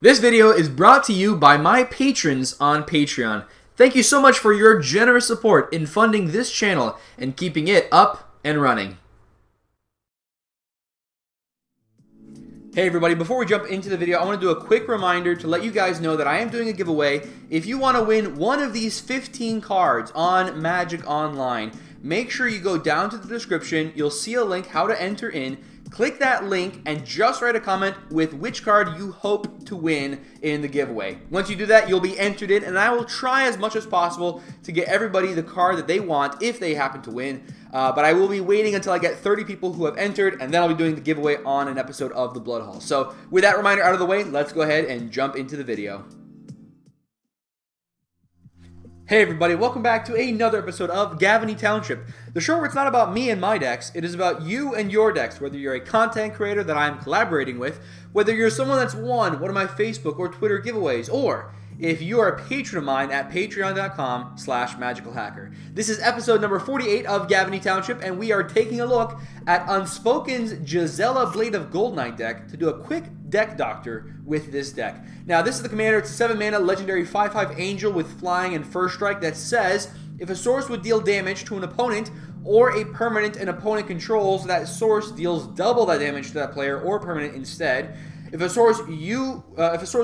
This video is brought to you by my patrons on Patreon. Thank you so much for your generous support in funding this channel and keeping it up and running. Hey everybody, before we jump into the video, I want to do a quick reminder to let you guys know that I am doing a giveaway. If you want to win one of these 15 cards on Magic Online, make sure you go down to the description. You'll see a link how to enter in. Click that link and just write a comment with which card you hope to win in the giveaway. Once you do that, you'll be entered in, and I will try as much as possible to get everybody the card that they want if they happen to win. But I will be waiting until I get 30 people who have entered, and then I'll be doing the giveaway on an episode of the Blood Hall. So with that reminder out of the way, let's go ahead and jump into the video. Hey everybody, welcome back to another episode of GAVONY Township, the show where it's not about me and my decks, it is about you and your decks, whether you're a content creator that I'm collaborating with, whether you're someone that's won one of my Facebook or Twitter giveaways, or if you are a patron of mine at patreon.com/magicalhacker. This is episode number 48 of GAVONY Township, and we are taking a look at Unspoken's Gisela Blade of Goldnight deck to do a quick deck doctor with this deck. Now, this is the commander. It's a 7 mana legendary 5/5 angel with flying and first strike that says if a source would deal damage to an opponent or a permanent an opponent controls, that source deals double that damage to that player or permanent instead. If a source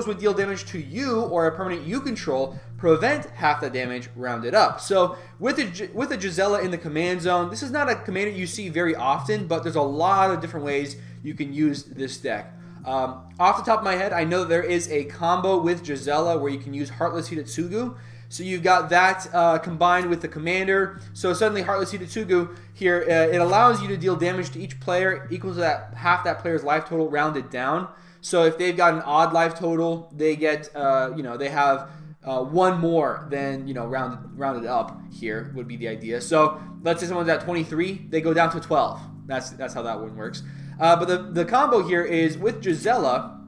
would deal damage to you or a permanent you control, prevent half that damage rounded up. So with a Gisela in the command zone, this is not a commander you see very often, but there's a lot of different ways you can use this deck. Off the top of my head, I know there is a combo with Gisela where you can use Heartless Hidetsugu. So you've got that combined with the commander. So suddenly Heartless Hidetsugu here, it allows you to deal damage to each player equal to half that player's life total rounded down. So if they've got an odd life total, they get, they have one more than, rounded up here would be the idea. So let's say someone's at 23, they go down to 12. That's how that one works. But the combo here is with Gisela,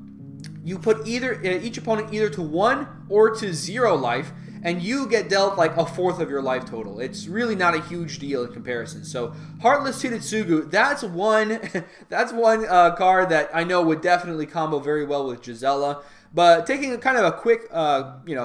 you put each opponent either to 1 or to 0 life, and you get dealt like a fourth of your life total. It's really not a huge deal in comparison. So Heartless Hidetsugu, that's one card that I know would definitely combo very well with Gisela. But taking kind of a quick,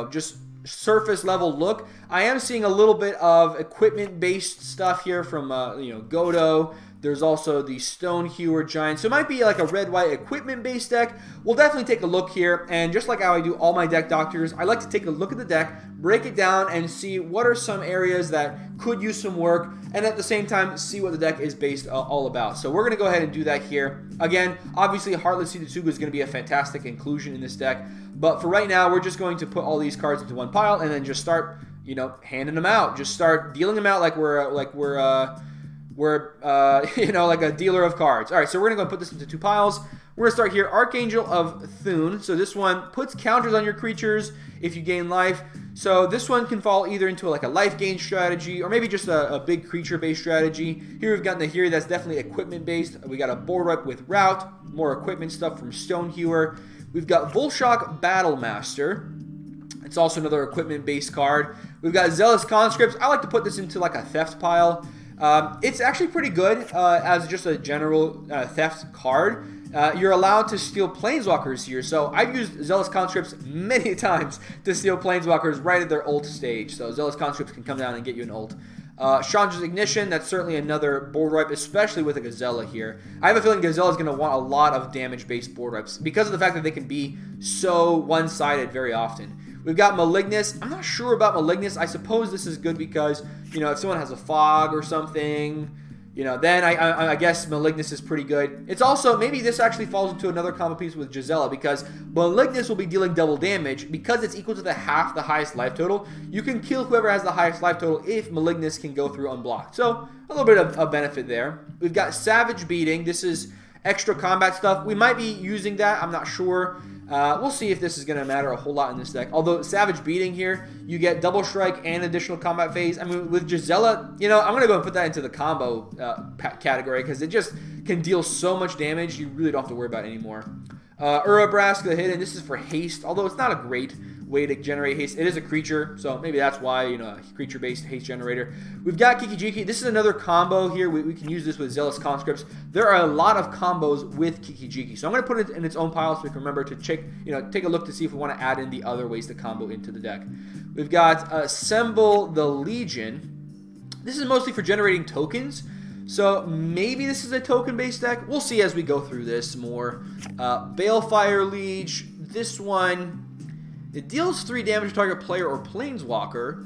just surface level look, I am seeing a little bit of equipment based stuff here from Godo. There's also the Stone Hewer Giant. So it might be like a red-white equipment-based deck. We'll definitely take a look here. And just like how I do all my deck doctors, I like to take a look at the deck, break it down, and see what are some areas that could use some work, and at the same time, see what the deck is based all about. So we're going to go ahead and do that here. Again, obviously, Heartless Hidetsugu is going to be a fantastic inclusion in this deck. But for right now, we're just going to put all these cards into one pile and then just start, handing them out. Just start dealing them out like we're like a dealer of cards. All right, so we're going to go put this into 2 piles. We're going to start here, Archangel of Foon. So this one puts counters on your creatures if you gain life. So this one can fall either into like a life gain strategy or maybe just a big creature-based strategy. Here we've got Nahiri that's definitely equipment-based. We got a board wipe with Route, more equipment stuff from Stone Hewer. We've got Volshock Battlemaster. It's also another equipment-based card. We've got Zealous Conscripts. I like to put this into like a theft pile. It's actually pretty good as just a general theft card. You're allowed to steal Planeswalkers here. So I've used Zealous Conscripts many times to steal Planeswalkers right at their ult stage. So Zealous Conscripts can come down and get you an ult. Chandra's Ignition, that's certainly another board wipe, especially with a Gisela here. I have a feeling Gisela is going to want a lot of damage-based board wipes because of the fact that they can be so one-sided very often. We've got Malignus. I'm not sure about Malignus. I suppose this is good because, if someone has a fog or something, then I guess Malignus is pretty good. It's also, maybe this actually falls into another combo piece with Gisela because Malignus will be dealing double damage. Because it's equal to the highest life total, you can kill whoever has the highest life total if Malignus can go through unblocked. So a little bit of a benefit there. We've got Savage Beating. This is extra combat stuff. We might be using that. I'm not sure. We'll see if this is going to matter a whole lot in this deck. Although Savage Beating here, you get double strike and additional combat phase. I mean, with Gisela, I'm going to go and put that into the combo category because it just can deal so much damage you really don't have to worry about it anymore. Urabrask the Hidden, this is for haste, although it's not a great way to generate haste. It is a creature, so maybe that's why, you know, a creature-based haste generator. We've got Kiki-Jiki. This is another combo here. We can use this with Zealous Conscripts. There are a lot of combos with Kiki-Jiki, so I'm going to put it in its own pile so we can remember to check, you know, take a look to see if we want to add in the other ways to combo into the deck. We've got Assemble the Legion. This is mostly for generating tokens. So maybe this is a token-based deck. We'll see as we go through this more. Balefire Liege. This one, it deals 3 damage to target player or planeswalker.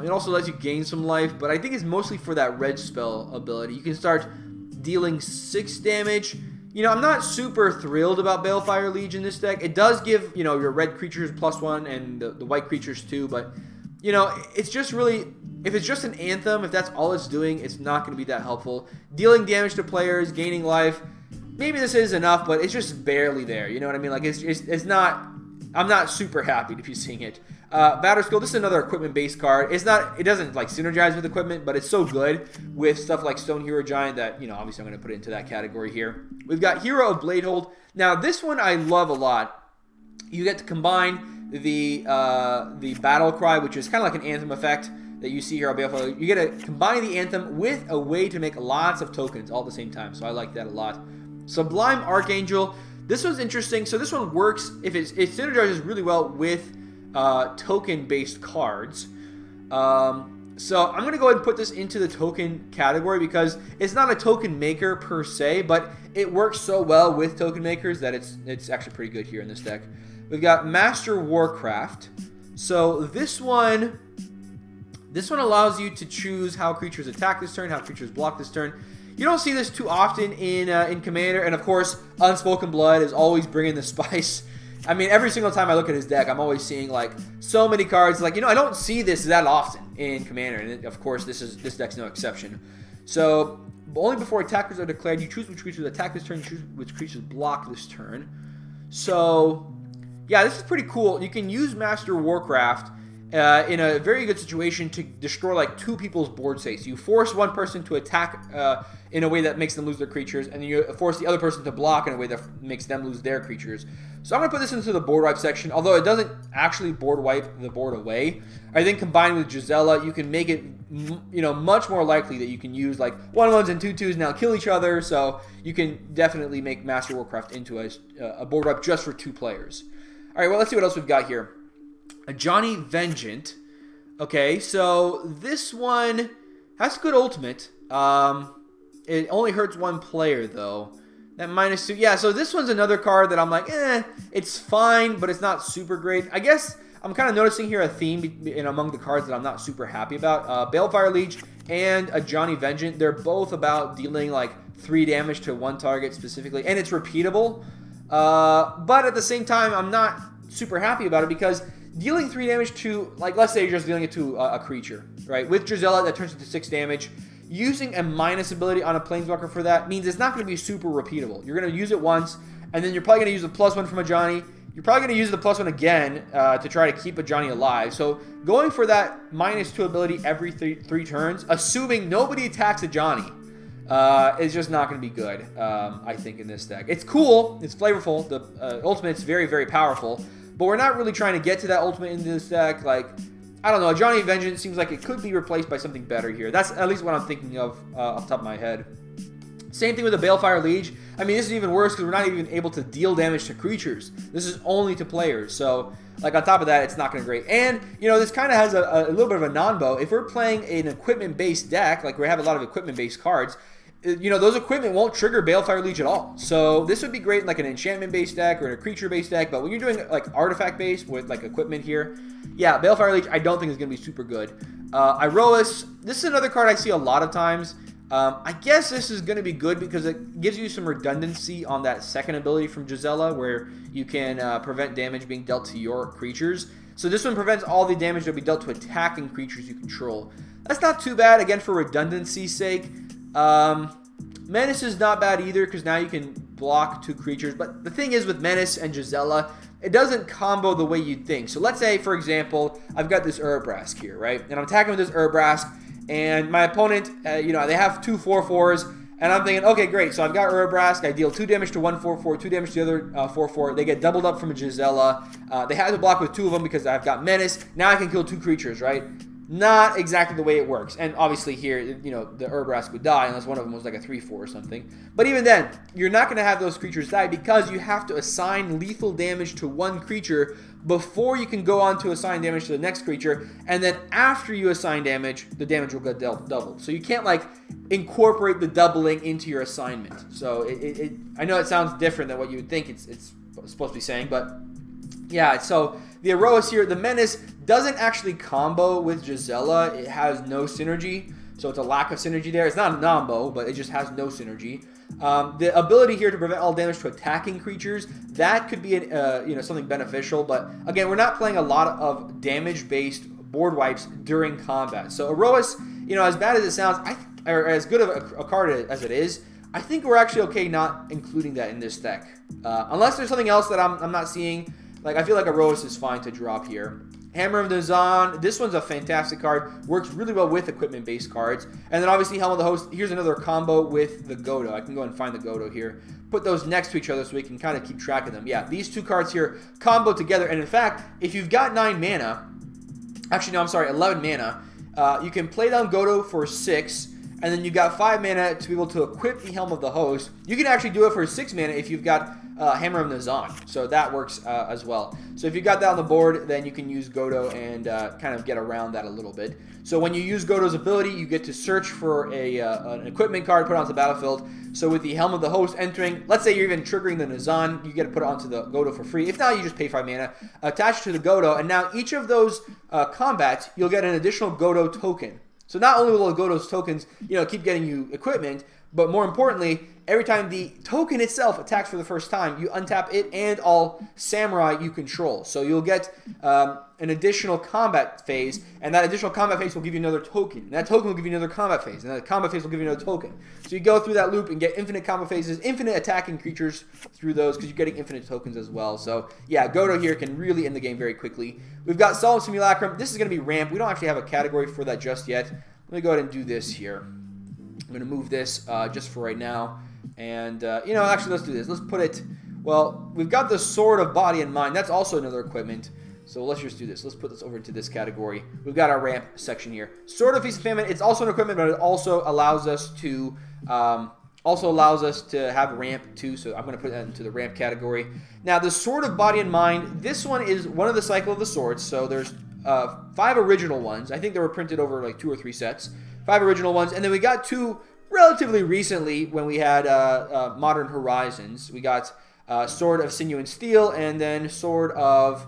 It also lets you gain some life, but I think it's mostly for that red spell ability. You can start dealing 6 damage. You know, I'm not super thrilled about Balefire Liege in this deck. It does give, you know, your red creatures +1 and the white creatures 2, but, you know, it's just really... If it's just an Anthem, if that's all it's doing, it's not going to be that helpful. Dealing damage to players, gaining life, maybe this is enough, but it's just barely there. You know what I mean? Like, it's not... I'm not super happy to be seeing it. Batterskull, this is another equipment-based card. It doesn't, like, synergize with equipment, but it's so good with stuff like Stone Hero Giant that, you know, obviously I'm going to put it into that category here. We've got Hero of Bladehold. Now, this one I love a lot. You get to combine the Battle Cry, which is kind of like an Anthem effect that you see here on Balefire. You get to combine the Anthem with a way to make lots of tokens all at the same time, so I like that a lot. Sublime Archangel. This one's interesting. So this one works if it synergizes really well with token-based cards. So I'm going to go ahead and put this into the token category because it's not a token maker per se, but it works so well with token makers that it's actually pretty good here in this deck. We've got Master Warcraft. So this one allows you to choose how creatures attack this turn, how creatures block this turn. You don't see this too often in Commander, and of course, Unspokenblood is always bringing the spice. I mean, every single time I look at his deck, I'm always seeing like so many cards. Like, you know, I don't see this that often in Commander, and of course, this deck's no exception. So, only before attackers are declared, you choose which creatures attack this turn, you choose which creatures block this turn. So, yeah, this is pretty cool. You can use Master Warcraft in a very good situation to destroy like 2 people's board states. You force one person to attack in a way that makes them lose their creatures, and then you force the other person to block in a way that makes them lose their creatures. So I'm going to put this into the board wipe section, although it doesn't actually board wipe the board away. I think combined with Gisela, you can make it, you know, much more likely that you can use like 1/1s and 2/2s now kill each other, so you can definitely make Master Warcraft into a board wipe just for 2 players. All right, well, let's see what else we've got here. Johnny Vengeant. Okay, so this one has good ultimate. It only hurts 1 player, though. That -2. Yeah, so this one's another card that I'm like, it's fine, but it's not super great. I guess I'm kind of noticing here a theme among the cards that I'm not super happy about. Balefire Liege and a Johnny Vengeant, they're both about dealing like 3 damage to 1 target specifically, and it's repeatable. But at the same time, I'm not super happy about it because dealing 3 damage to, like, let's say you're just dealing it to a creature, right? With Gisela, that turns into 6 damage. Using a minus ability on a Planeswalker for that means it's not going to be super repeatable. You're going to use it once, and then you're probably going to use the +1 from a Johnny. You're probably going to use the +1 again to try to keep a Johnny alive. So going for that -2 ability every 3 turns, assuming nobody attacks a Johnny, is just not going to be good, I think, in this deck. It's cool. It's flavorful. The ultimate's very, very powerful. But we're not really trying to get to that ultimate in this deck. Like, I don't know. Johnny Vengeance seems like it could be replaced by something better here. That's at least what I'm thinking of off the top of my head. Same thing with the Balefire Liege. I mean, this is even worse because we're not even able to deal damage to creatures. This is only to players. So, like, on top of that, it's not going to be great. And, you know, this kind of has a little bit of a non-bow. If we're playing an equipment-based deck, like we have a lot of equipment-based cards, you know, those equipment won't trigger Balefire Liege at all. So this would be great in like an enchantment-based deck or in a creature-based deck. But when you're doing like artifact-based with like equipment here, yeah, Balefire Liege I don't think is going to be super good. Iroas, this is another card I see a lot of times. I guess this is going to be good because it gives you some redundancy on that second ability from Gisela where you can prevent damage being dealt to your creatures. So this one prevents all the damage that will be dealt to attacking creatures you control. That's not too bad, again, for redundancy's sake. Menace is not bad either because now you can block 2 creatures. But the thing is with Menace and Gisela, it doesn't combo the way you'd think. So let's say, for example, I've got this Urabrask here, right? And I'm attacking with this Urabrask, and my opponent, you know, they have 2 4/4s. And I'm thinking, okay, great. So I've got Urabrask. I deal 2 damage to one 4/4, 2 damage to the other 4/4. They get doubled up from a Gisela. They had to block with 2 of them because I've got Menace. Now I can kill 2 creatures, right? Not exactly the way it works. And obviously here, you know, the Urabrask would die unless one of them was like a 3/4 or something. But even then, you're not going to have those creatures die because you have to assign lethal damage to one creature before you can go on to assign damage to the next creature. And then after you assign damage, the damage will get doubled. So you can't like incorporate the doubling into your assignment. So I know it sounds different than what you would think it's supposed to be saying, but yeah, so the Aroas here, the Menace doesn't actually combo with Gisela. It has no synergy, so it's a lack of synergy there. It's not a nombo, but it just has no synergy. The ability here to prevent all damage to attacking creatures, that could be you know, something beneficial, but again, we're not playing a lot of damage-based board wipes during combat. So Aroas, you know, as bad as it sounds, or as good of a card as it is, I think we're actually okay not including that in this deck. Unless there's something else that I'm not seeing. Like, I feel like Aroas is fine to drop here. Hammer of Nazan, this one's a fantastic card. Works really well with equipment-based cards. And then obviously Helm of the Host, here's another combo with the Godo. I can go and find the Godo here. Put those next to each other so we can kind of keep track of them. Yeah, these 2 cards here combo together. And in fact, if you've got 9 mana, actually no, I'm sorry, 11 mana, you can play down Godo for 6, and then you've got 5 mana to be able to equip the Helm of the Host. You can actually do it for 6 mana if you've got Hammer of Nazan, so that works as well. So if you got that on the board, then you can use Godo and kind of get around that a little bit. So when you use Godo's ability, you get to search for an equipment card, put it onto the battlefield. So with the Helm of the Host entering, let's say you're even triggering the Nazan, you get to put it onto the Godo for free. If not, you just pay 5 mana, attach it to the Godo, and now each of those combats, you'll get an additional Godo token. So not only will Godo's tokens, you know, keep getting you equipment, but more importantly, every time the token itself attacks for the first time, you untap it and all samurai you control. So you'll get an additional combat phase, and that additional combat phase will give you another token. And that token will give you another combat phase, and that combat phase will give you another token. So you go through that loop and get infinite combat phases, infinite attacking creatures through those, because you're getting infinite tokens as well. So yeah, Godo here can really end the game very quickly. We've got Solemn Simulacrum. This is going to be ramp. We don't actually have a category for that just yet. Let me go ahead and do this here. I'm going to move this just for right now. And, you know, actually, let's do this. Let's put it, well, we've got the Sword of Body and Mind. That's also another equipment. So let's just do this. Let's put this over into this category. We've got our ramp section here. Sword of Feast and Famine, it's also an equipment, but it also allows us to have ramp too. So I'm going to put that into the ramp category. Now, the Sword of Body and Mind, this one is one of the Cycle of the Swords. So there's 5 original ones. I think they were printed over like 2 or 3 sets. 5 original ones. And then we got 2 relatively recently when we had Modern Horizons. We got Sword of Sinew and Steel, and then Sword of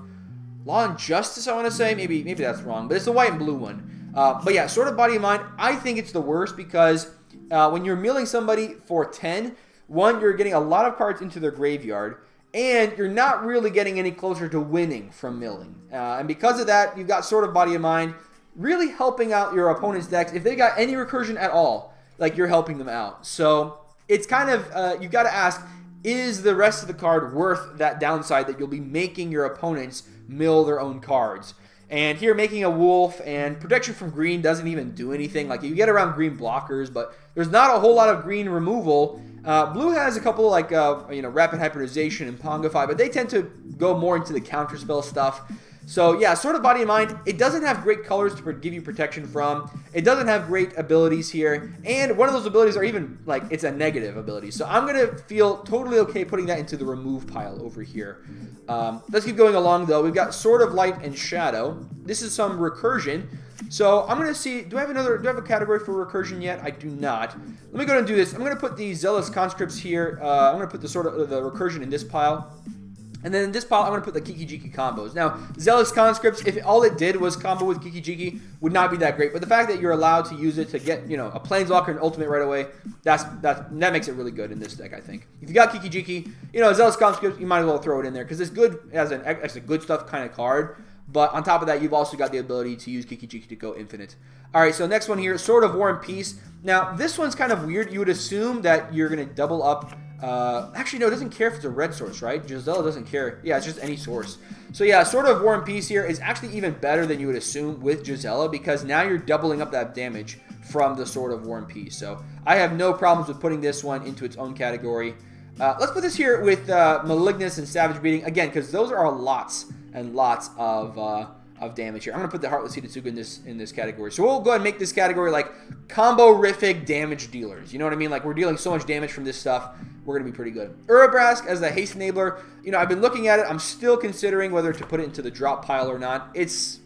Law and Justice, I want to say. Maybe that's wrong, but it's the white and blue one. But yeah, Sword of Body and Mind, I think it's the worst because when you're milling somebody for 10, one, you're getting a lot of cards into their graveyard, and you're not really getting any closer to winning from milling. And because of that, you've got Sword of Body and Mind really helping out your opponent's decks. If they got any recursion at all, like, you're helping them out. So it's kind of, you've got to ask, is the rest of the card worth that downside that you'll be making your opponents mill their own cards? And here, making a wolf and protection from green doesn't even do anything. Like, you get around green blockers, but there's not a whole lot of green removal. Blue has a couple, like, you know, rapid hybridization and Pongify, but they tend to go more into the counterspell stuff. So yeah, Sword of Body and Mind, it doesn't have great colors to give you protection from. It doesn't have great abilities here. And one of those abilities are even, like, it's a negative ability. So I'm going to feel totally okay putting that into the remove pile over here. Let's keep going along, though. We've got Sword of Light and Shadow. This is some recursion. So I'm going to see, do I have a category for recursion yet? I do not. Let me go ahead and do this. I'm going to put the Zealous Conscripts here. I'm going to put the recursion in this pile. And then in this pile, I'm going to put the Kiki-Jiki combos. Now, Zealous Conscripts, if all it did was combo with Kiki-Jiki, would not be that great. But the fact that you're allowed to use it to get, you know, a Planeswalker and Ultimate right away, that makes it really good in this deck, I think. If you got Kiki-Jiki, you know, Zealous Conscripts, you might as well throw it in there because it's good as a good stuff kind of card. But on top of that, you've also got the ability to use Kiki-Jiki to go infinite. All right, so next one here, Sword of War and Peace. Now, this one's kind of weird. You would assume that you're going to double up. Actually, no, it doesn't care if it's a red source, right? Gisela doesn't care. Yeah, it's just any source. So yeah, Sword of War and Peace here is actually even better than you would assume with Gisela because now you're doubling up that damage from the Sword of War and Peace. So I have no problems with putting this one into its own category. Let's put this here with Malignus and Savage Beating, again, because those are lots and lots of damage here. I'm going to put the Heartless Hidetsugu in this category. So we'll go ahead and make this category like combo-rific damage dealers. You know what I mean? Like, we're dealing so much damage from this stuff, we're going to be pretty good. Urabrask as the Haste Enabler. You know, I've been looking at it. I'm still considering whether to put it into the drop pile or not. It's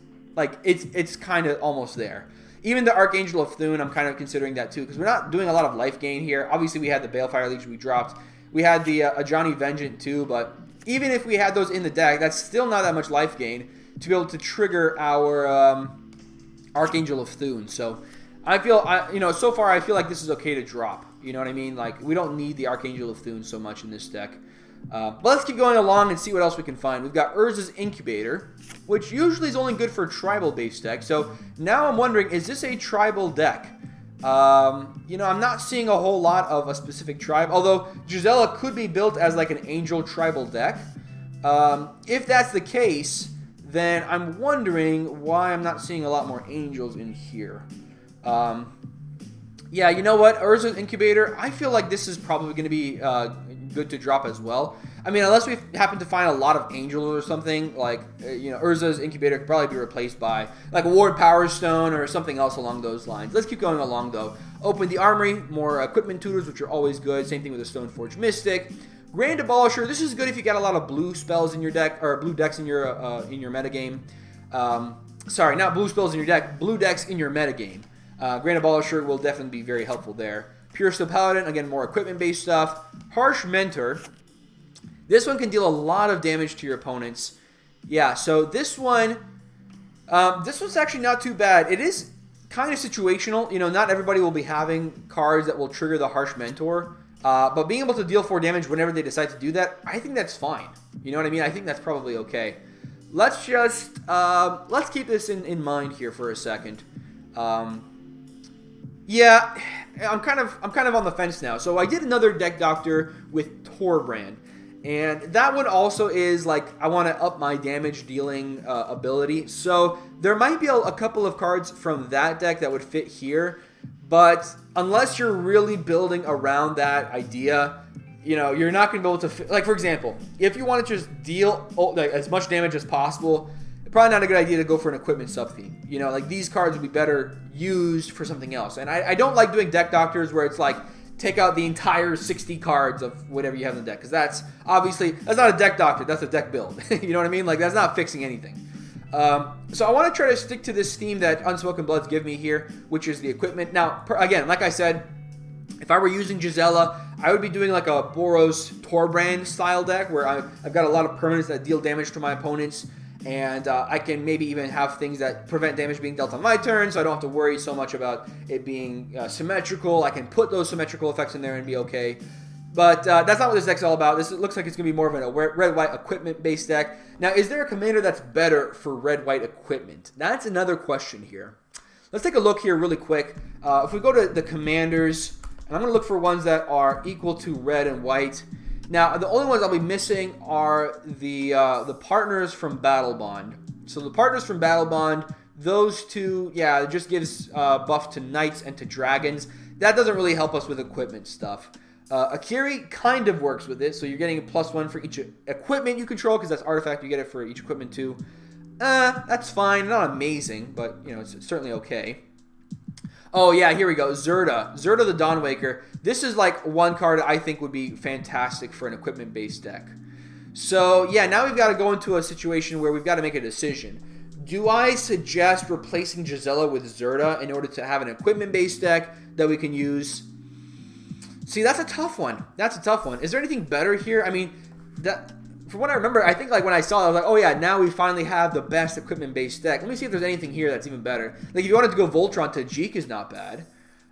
kind of almost there. Even the Archangel of Foon, I'm kind of considering that too, because we're not doing a lot of life gain here. Obviously, we had the Balefire Legion we dropped. We had the Ajani Vengeant too, but even if we had those in the deck, that's still not that much life gain to be able to trigger our Archangel of Foon. So I feel, so far I feel like this is okay to drop. You know what I mean? Like, we don't need the Archangel of Foon so much in this deck. But let's keep going along and see what else we can find. We've got Urza's Incubator, which usually is only good for tribal-based deck. So now I'm wondering, is this a tribal deck? I'm not seeing a whole lot of a specific tribe, although Gisela could be built as like an angel tribal deck. If that's the case, then I'm wondering why I'm not seeing a lot more angels in here. Yeah, you know what? Urza's Incubator, I feel like this is probably going to be good to drop as well. I mean, unless we happen to find a lot of angels or something, like, Urza's Incubator could probably be replaced by, like, a Ward Power Stone or something else along those lines. Let's keep going along, though. Open the Armory, more equipment tutors, which are always good. Same thing with the Stoneforge Mystic. Grand Abolisher, this is good if you got a lot of blue spells in your deck, or blue decks in your metagame. Sorry, not blue spells in your deck, blue decks in your metagame. Grand Abolisher will definitely be very helpful there. Pure Steel Paladin, again, more equipment-based stuff. Harsh Mentor. This one can deal a lot of damage to your opponents. Yeah, so this one's actually not too bad. It is kind of situational. Not everybody will be having cards that will trigger the Harsh Mentor. But being able to deal 4 damage whenever they decide to do that, I think that's fine. You know what I mean? I think that's probably okay. Let's just, let's keep this in mind here for a second. Yeah, I'm kind of on the fence now. So I did another deck doctor with Torbrand. And that one also is like, I want to up my damage dealing ability. So there might be a couple of cards from that deck that would fit here. But unless you're really building around that idea, you're not going to be able to... Like, for example, if you want to just deal as much damage as possible, probably not a good idea to go for an equipment sub-theme. Like, these cards would be better used for something else. And I don't like doing deck doctors where it's like, take out the entire 60 cards of whatever you have in the deck. Because that's not a deck doctor. That's a deck build. You know what I mean? Like, that's not fixing anything. So I want to try to stick to this theme that Unspokenbloods give me here, which is the equipment. Now, again, like I said, if I were using Gisela, I would be doing like a Boros Torbrand style deck where I've got a lot of permanents that deal damage to my opponents, and I can maybe even have things that prevent damage being dealt on my turn, so I don't have to worry so much about it being symmetrical. I can put those symmetrical effects in there and be okay. But that's not what this deck's all about. This looks like it's going to be more of a red-white equipment-based deck. Now, is there a commander that's better for red-white equipment? That's another question here. Let's take a look here really quick. If we go to the commanders, and I'm going to look for ones that are equal to red and white. Now, the only ones I'll be missing are the partners from Battle Bond. So the partners from Battle Bond, those two, yeah, it just gives buff to knights and to dragons. That doesn't really help us with equipment stuff. Akiri kind of works with it, so you're getting a +1 for each equipment you control, because that's artifact, you get it for each equipment too. That's fine, not amazing, but it's certainly okay. Oh yeah, here we go, Zerda the Dawnwaker. This is like one card I think would be fantastic for an equipment-based deck. So yeah, now we've got to go into a situation where we've got to make a decision. Do I suggest replacing Gisela with Zerda in order to have an equipment-based deck that we can use? See, that's a tough one. That's a tough one. Is there anything better here? I mean, from what I remember, I think like when I saw it, I was like, oh yeah, now we finally have the best equipment-based deck. Let me see if there's anything here that's even better. Like if you wanted to go Voltron, Tajik is not bad.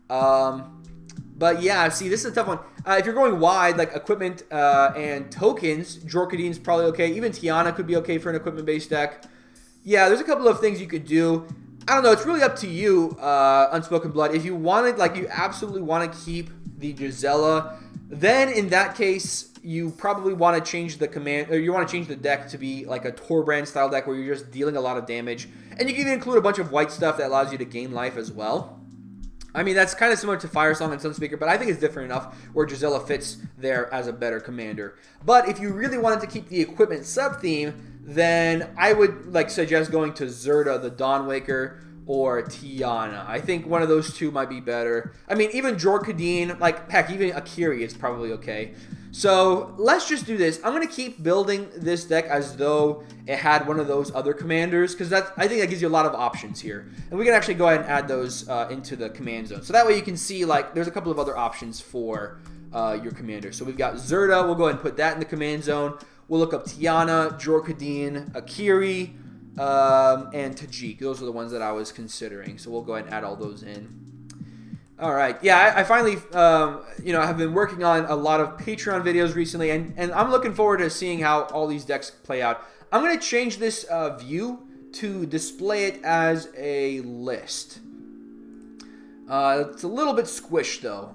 But yeah, see, this is a tough one. If you're going wide, like equipment and tokens, Jorkadine's probably okay. Even Tiana could be okay for an equipment-based deck. Yeah, there's a couple of things you could do. I don't know. It's really up to you, Unspoken Blood. If you wanted, like, you absolutely want to keep the Gisela, then in that case, you probably want to change the command, or you want to change the deck to be like a Torbrand style deck where you're just dealing a lot of damage. And you can even include a bunch of white stuff that allows you to gain life as well. I mean, that's kind of similar to Firesong and Sunspeaker, but I think it's different enough where Gisela fits there as a better commander. But if you really wanted to keep the equipment sub-theme, then I would suggest going to Zerda, the Dawnwaker, or Tiana. I think one of those two might be better. I mean, even Jorkadine, heck, even Akiri is probably okay. So let's just do this. I'm going to keep building this deck as though it had one of those other commanders, because I think that gives you a lot of options here. And we can actually go ahead and add those into the command zone. So that way you can see, there's a couple of other options for your commander. So we've got Zerda. We'll go ahead and put that in the command zone. We'll look up Tiana, Jorkadine, Akiri, and Tajik. Those are the ones that I was considering. So we'll go ahead and add all those in. All right. Yeah, I finally, have been working on a lot of Patreon videos recently, and I'm looking forward to seeing how all these decks play out. I'm going to change this view to display it as a list. It's a little bit squished, though.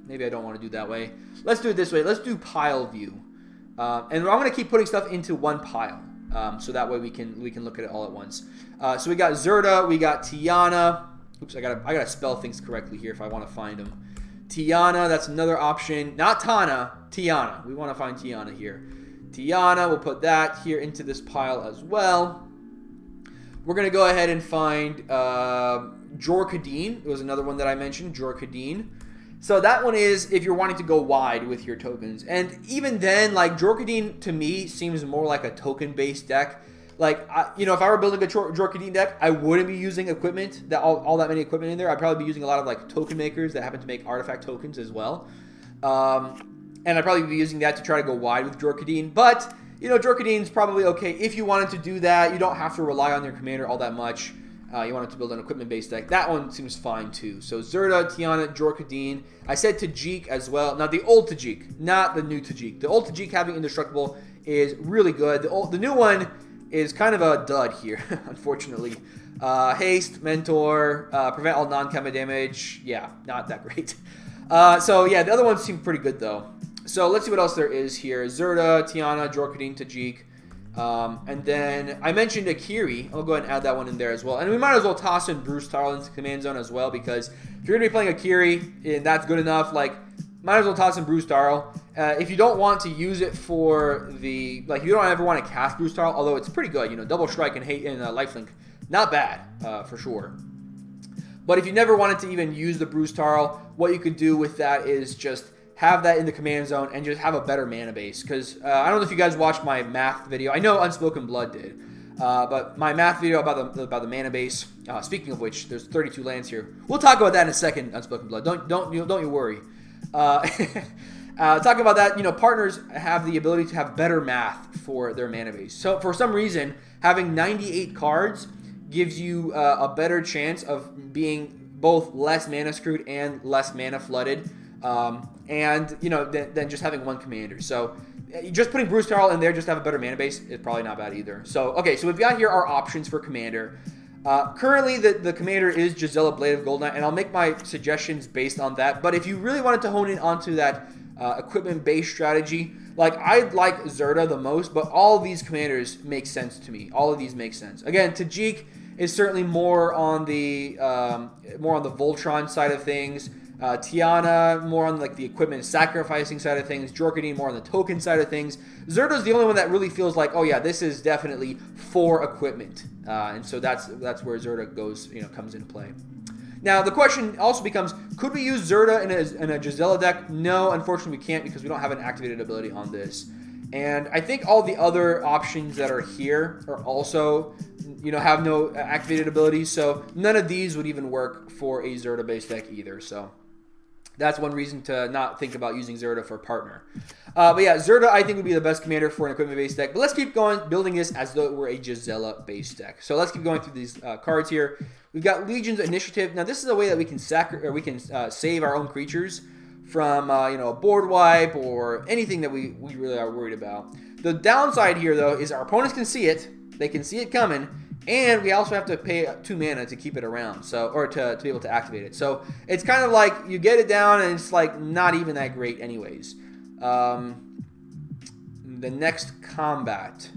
Maybe I don't want to do it that way. Let's do it this way. Let's do pile view. And I'm going to keep putting stuff into one pile. So that way we can look at it all at once. So we got Zerda, we got Tiana. Oops, I gotta spell things correctly here if I want to find them. Tiana, that's another option. Not Tana, Tiana. We want to find Tiana here. Tiana, we'll put that here into this pile as well. We're gonna go ahead and find Jorkadine. It was another one that I mentioned, Jorkadine. So that one is if you're wanting to go wide with your tokens. And even then, Jorkadine to me seems more like a token-based deck. If I were building a Jorkadine deck, I wouldn't be using equipment, all that many equipment in there. I'd probably be using a lot of token makers that happen to make artifact tokens as well. And I'd probably be using that to try to go wide with Jorkadine. But, Jorkadine's probably okay. If you wanted to do that, you don't have to rely on your commander all that much. You wanted to build an equipment-based deck. That one seems fine too. So Zerda, Tiana, Jorkadine. I said Tajik as well. Now the old Tajik, not the new Tajik. The old Tajik having Indestructible is really good. The new one is kind of a dud here, unfortunately. Haste, Mentor, prevent all non-combat damage. Yeah, not that great. So yeah, the other ones seem pretty good though. So let's see what else there is here. Zerda, Tiana, Jorkadine, Tajik. And then I mentioned Akiri. I'll go ahead and add that one in there as well. And we might as well toss in Bruce Tarl into command zone as well, because if you're going to be playing Akiri and that's good enough, might as well toss in Bruce Tarl. If you don't want to use it for the, you don't ever want to cast Bruce Tarl, although it's pretty good, double strike and lifelink, not bad, for sure. But if you never wanted to even use the Bruce Tarl, what you could do with that is just have that in the command zone and just have a better mana base. Because I don't know if you guys watched my math video. I know Unspokenblood did. But my math video about the mana base. Speaking of which, there's 32 lands here. We'll talk about that in a second, Unspokenblood. Don't you worry. Talking about that, partners have the ability to have better math for their mana base. So for some reason, having 98 cards gives you a better chance of being both less mana screwed and less mana flooded. Than just having one commander. So just putting Bruce Tarl in there just to have a better mana base is probably not bad either. So, okay, so we've got here our options for commander. Currently, the commander is Gisela, Blade of Goldnight, and I'll make my suggestions based on that. But if you really wanted to hone in onto that equipment-based strategy, I like Zerda the most, but all of these commanders make sense to me. All of these make sense. Again, Tajik is certainly more on the Voltron side of things. Tiana more on the equipment sacrificing side of things. Jorkadine more on the token side of things. Zerda's the only one that really feels like, oh yeah, this is definitely for equipment, and so that's where Zerda comes into play. Now the question also becomes, could we use Zerda in a Gisela deck? No, unfortunately we can't, because we don't have an activated ability on this. And I think all the other options that are here are also have no activated abilities, so none of these would even work for a Zerda based deck either. So that's one reason to not think about using Zerda for partner. But yeah, Zerda I think would be the best commander for an equipment-based deck. But let's keep going, building this as though it were a Gisela-based deck. So let's keep going through these cards here. We've got Legion's Initiative. Now this is a way that we can save our own creatures from a board wipe or anything that we really are worried about. The downside here though is our opponents can see it. They can see it coming. And we also have to pay 2 mana to keep it around, or to be able to activate it. So it's kind of like you get it down, and it's not even that great, anyways. The next combat,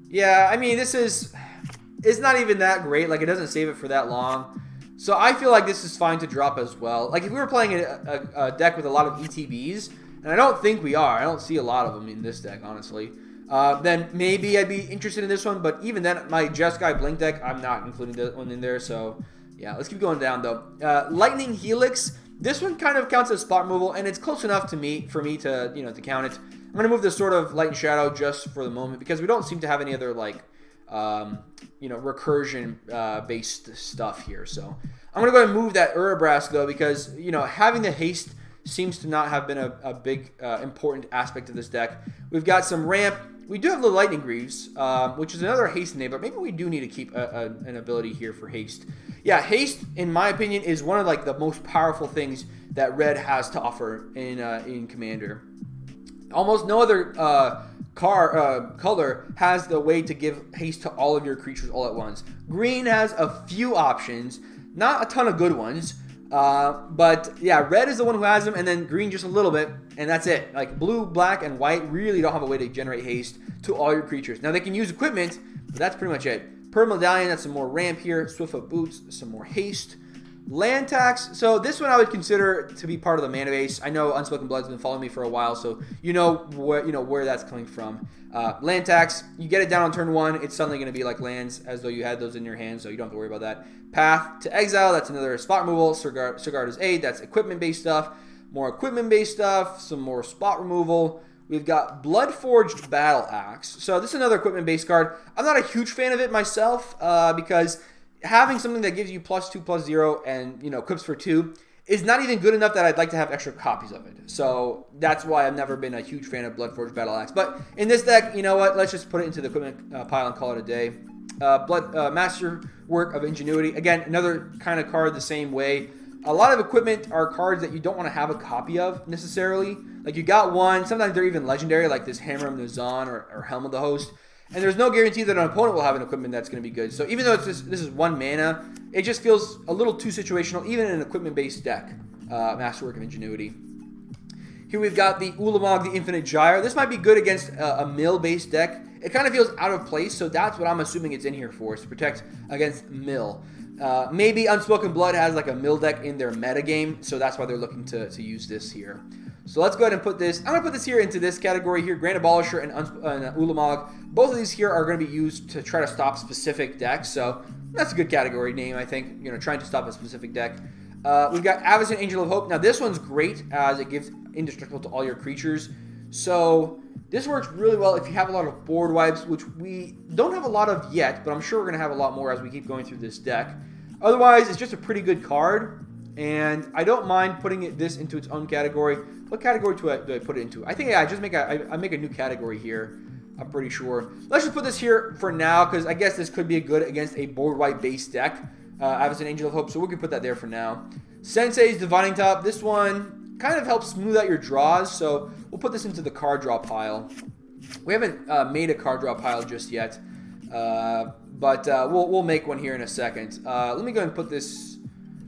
yeah, I mean it's not even that great. It doesn't save it for that long. So I feel like this is fine to drop as well. Like if we were playing a deck with a lot of ETBs, and I don't think we are. I don't see a lot of them in this deck, honestly. Then maybe I'd be interested in this one. But even then, my Jeskai Blink deck, I'm not including that one in there. So yeah, let's keep going down though. Lightning Helix. This one kind of counts as spot removal, and it's close enough to me for me to to count it. I'm gonna move this sort of Light and Shadow just for the moment because we don't seem to have any other like recursion based stuff here. So I'm gonna go ahead and move that Urabrask though because having the haste seems to not have been a big important aspect of this deck. We've got some ramp. We do have the Lightning Greaves, which is another haste name, but maybe we do need to keep an ability here for haste. Yeah, haste, in my opinion, is one of like the most powerful things that Red has to offer in Commander. Almost no other color has the way to give haste to all of your creatures all at once. Green has a few options, not a ton of good ones. But yeah, red is the one who has them, and then green just a little bit, and that's it. Like blue, black, and white really don't have a way to generate haste to all your creatures. Now they can use equipment, but that's pretty much it. Per Medallion, that's some more ramp here. Swiftfoot Boots, some more haste. Land tax. So this one I would consider to be part of the mana base. I know Unspoken Blood's been following me for a while, so you know where that's coming from. Land tax. You get it down on turn 1, it's suddenly going to be like lands as though you had those in your hand, so you don't have to worry about that. Path to Exile. That's another spot removal. Sigarda's Aid. That's equipment-based stuff. More equipment-based stuff. Some more spot removal. We've got Bloodforged Battle Axe. So this is another equipment-based card. I'm not a huge fan of it myself because having something that gives you +2/+0 and equips for 2 is not even good enough that I'd like to have extra copies of it. So that's why I've never been a huge fan of Bloodforged Battle Axe. But in this deck, you know what? Let's just put it into the equipment pile and call it a day. Masterwork of Ingenuity. Again, another kind of card the same way. A lot of equipment are cards that you don't want to have a copy of necessarily. Like you got one. Sometimes they're even legendary, like this Hammer of Nuzan or Helm of the Host. And there's no guarantee that an opponent will have an equipment that's going to be good. So even though this is 1 mana, it just feels a little too situational, even in an equipment-based deck. Masterwork of Ingenuity. Here we've got the Ulamog, the Infinite Gyre. This might be good against a mill-based deck. It kind of feels out of place, so that's what I'm assuming it's in here for, is to protect against mill. Maybe Unspoken Blood has like a mill deck in their metagame, so that's why they're looking to use this here. So let's go ahead and put this. I'm going to put this here into this category here. Grand Abolisher and Ulamog. Both of these here are going to be used to try to stop specific decks. So that's a good category name, I think. Trying to stop a specific deck. We've got Avacyn, Angel of Hope. Now this one's great as it gives indestructible to all your creatures. So this works really well if you have a lot of board wipes, which we don't have a lot of yet, but I'm sure we're going to have a lot more as we keep going through this deck. Otherwise, it's just a pretty good card. And I don't mind putting this into its own category. What category do I put it into? I think I just make a new category here. I'm pretty sure. Let's just put this here for now because I guess this could be good against a board white based deck. Avacyn, Angel of Hope, so we can put that there for now. Sensei's Divining Top. This one kind of helps smooth out your draws, so we'll put this into the card draw pile. We haven't made a card draw pile just yet, but we'll make one here in a second. Let me go ahead and put this.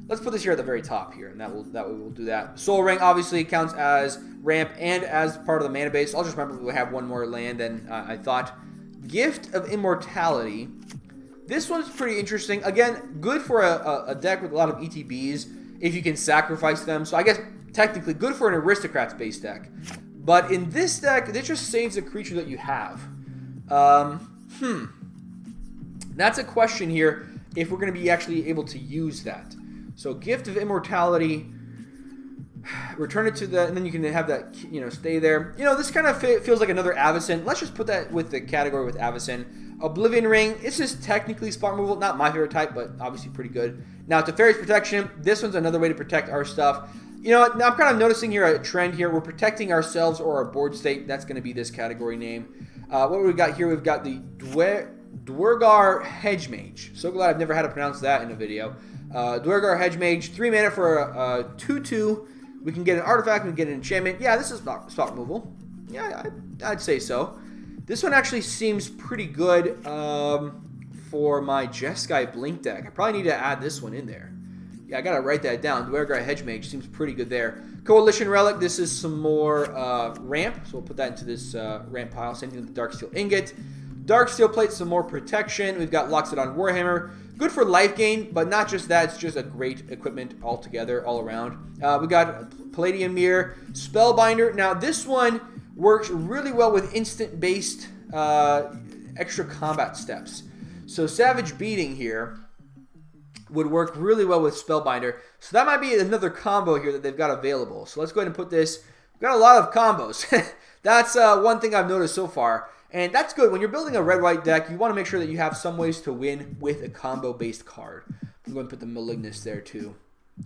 Let's put this here at the very top here, and that way we'll do that. Soul Ring obviously counts as ramp and as part of the mana base. I'll just remember we have one more land than I thought. Gift of Immortality. This one's pretty interesting. Again, good for a deck with a lot of ETBs if you can sacrifice them. So I guess technically good for an Aristocrats-based deck. But in this deck, this just saves the creature that you have. That's a question here if we're going to be actually able to use that. So Gift of Immortality, return it to the, and then you can have that, stay there. This kind of feels like another Avacyn. Let's just put that with the category with Avacyn. Oblivion Ring, it's just technically spot removal. Not my favorite type, but obviously pretty good. Now, Teferi's Protection, this one's another way to protect our stuff. Now I'm kind of noticing here a trend here. We're protecting ourselves or our board state. That's going to be this category name. What we've got here, we've got the Dwergar Hedge Mage. So glad I've never had to pronounce that in a video. Dwergar Hedge Mage, 3 mana for a 2/2. We can get an artifact, we can get an enchantment. Yeah, this is spot removal. Yeah, I'd say so. This one actually seems pretty good for my Jeskai Blink deck. I probably need to add this one in there. Yeah, I gotta write that down. Dwergar Hedge Mage seems pretty good there. Coalition Relic, this is some more ramp, so we'll put that into this ramp pile. Same thing with the Darksteel Ingot. Dark Steel Plate, some more protection. We've got Loxodon Warhammer. Good for life gain, but not just that. It's just a great equipment altogether, all around. We got Palladium Mirror, Spellbinder. Now, this one works really well with instant-based extra combat steps. So Savage Beating here would work really well with Spellbinder. So that might be another combo here that they've got available. So let's go ahead and put this. We've got a lot of combos. That's one thing I've noticed so far. And that's good. When you're building a red-white deck, you want to make sure that you have some ways to win with a combo-based card. I'm going to put the Malignus there too.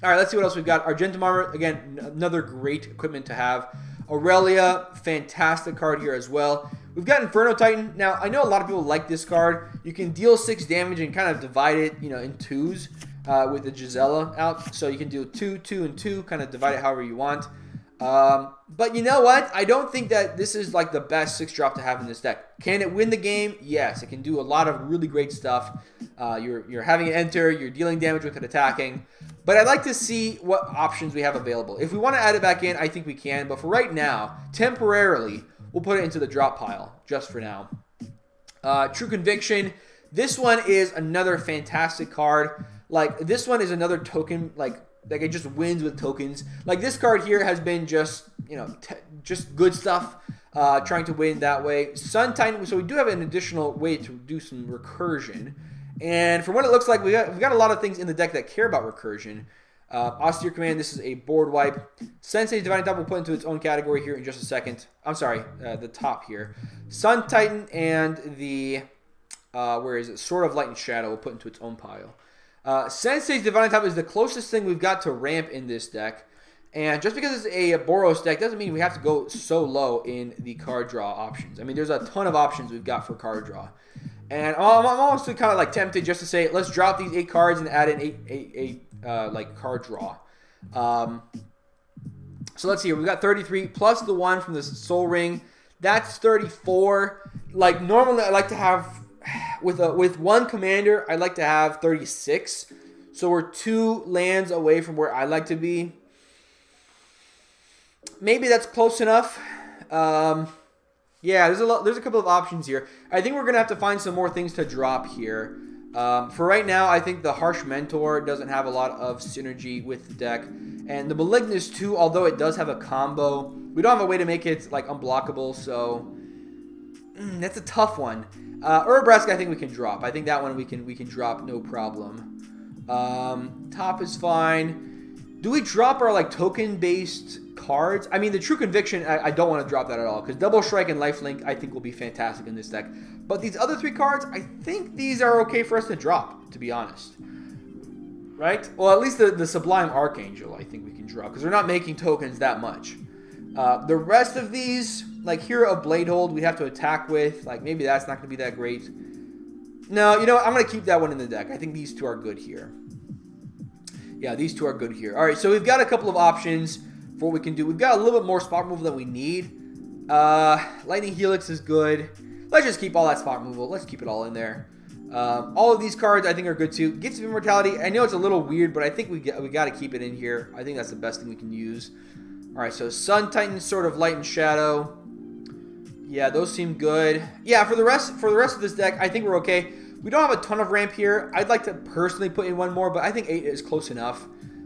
All right, let's see what else we've got. Argentum Armor, again, another great equipment to have. Aurelia, fantastic card here as well. We've got Inferno Titan. Now, I know a lot of people like this card. You can deal 6 damage and kind of divide it, you know, in twos with the Gisela out. So you can do 2, 2, and 2, kind of divide it however you want. But you know what? I don't think that this is like the best 6-drop to have in this deck. Can it win the game? Yes. It can do a lot of really great stuff. You're having it enter. You're dealing damage with it attacking. But I'd like to see what options we have available. If we want to add it back in, I think we can. But for right now, temporarily, we'll put it into the drop pile just for now. True Conviction. This one is another fantastic card. Like, this one is another token, like it just wins with tokens. Like, this card here has been just, you know, just good stuff, trying to win that way. Sun Titan, so we do have an additional way to do some recursion. And from what it looks like, we've got a lot of things in the deck that care about recursion. Austere Command, this is a board wipe. Sensei's Divine Top will put into its own category here in just a second. I'm sorry, the top here. Sun Titan and the, where is it? Sword of Light and Shadow will put into its own pile. Sensei's Divine Top is the closest thing we've got to ramp in this deck. And just because it's a Boros deck doesn't mean we have to go so low in the card draw options. I mean, there's a ton of options we've got for card draw. And I'm almost kind of like tempted just to say, let's drop these 8 cards and add in 8 like card draw. So let's see, we've got 33 plus the 1 from the Soul Ring. That's 34. Like, normally I like to have, with one commander, I like to have 36. So we're 2 lands away from where I like to be. Maybe that's close enough. Yeah, there's a couple of options here. I think we're going to have to find some more things to drop here. For right now, I think the Harsh Mentor doesn't have a lot of synergy with the deck. And the Malignus too, although it does have a combo, we don't have a way to make it like unblockable, so that's a tough one. Urabrask, I think we can drop. I think that one we can drop no problem. Top is fine. Do we drop our like token-based cards? I mean, the True Conviction, I don't want to drop that at all, because Double Strike and Lifelink I think will be fantastic in this deck. But these other 3 cards, I think these are okay for us to drop, to be honest. Right? Well, at least the Sublime Archangel I think we can drop, because we're not making tokens that much. The rest of these, like Hero of Bladehold, we have to attack with. Like, maybe that's not going to be that great. No, you know what? I'm going to keep that one in the deck. I think these 2 are good here. Yeah, these 2 are good here. All right, so we've got a couple of options for what we can do. We've got a little bit more spot removal than we need. Lightning Helix is good. Let's just keep all that spot removal. Let's keep it all in there. All of these cards I think are good too. Gifts of Immortality, I know it's a little weird, but I think we got to keep it in here. I think that's the best thing we can use. All right, so Sun Titan, Sword of Light and Shadow. Yeah, those seem good. Yeah, for the rest of this deck, I think we're okay. We don't have a ton of ramp here. I'd like to personally put in 1 more, but I think 8 is close enough.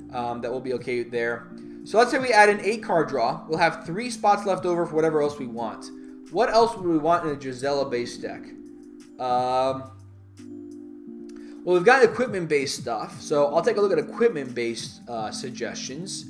That we'll be okay there. So let's say we add an 8 card draw. We'll have 3 spots left over for whatever else we want. What else would we want in a Gisela-based deck? Well, we've got equipment-based stuff. So I'll take a look at equipment-based suggestions.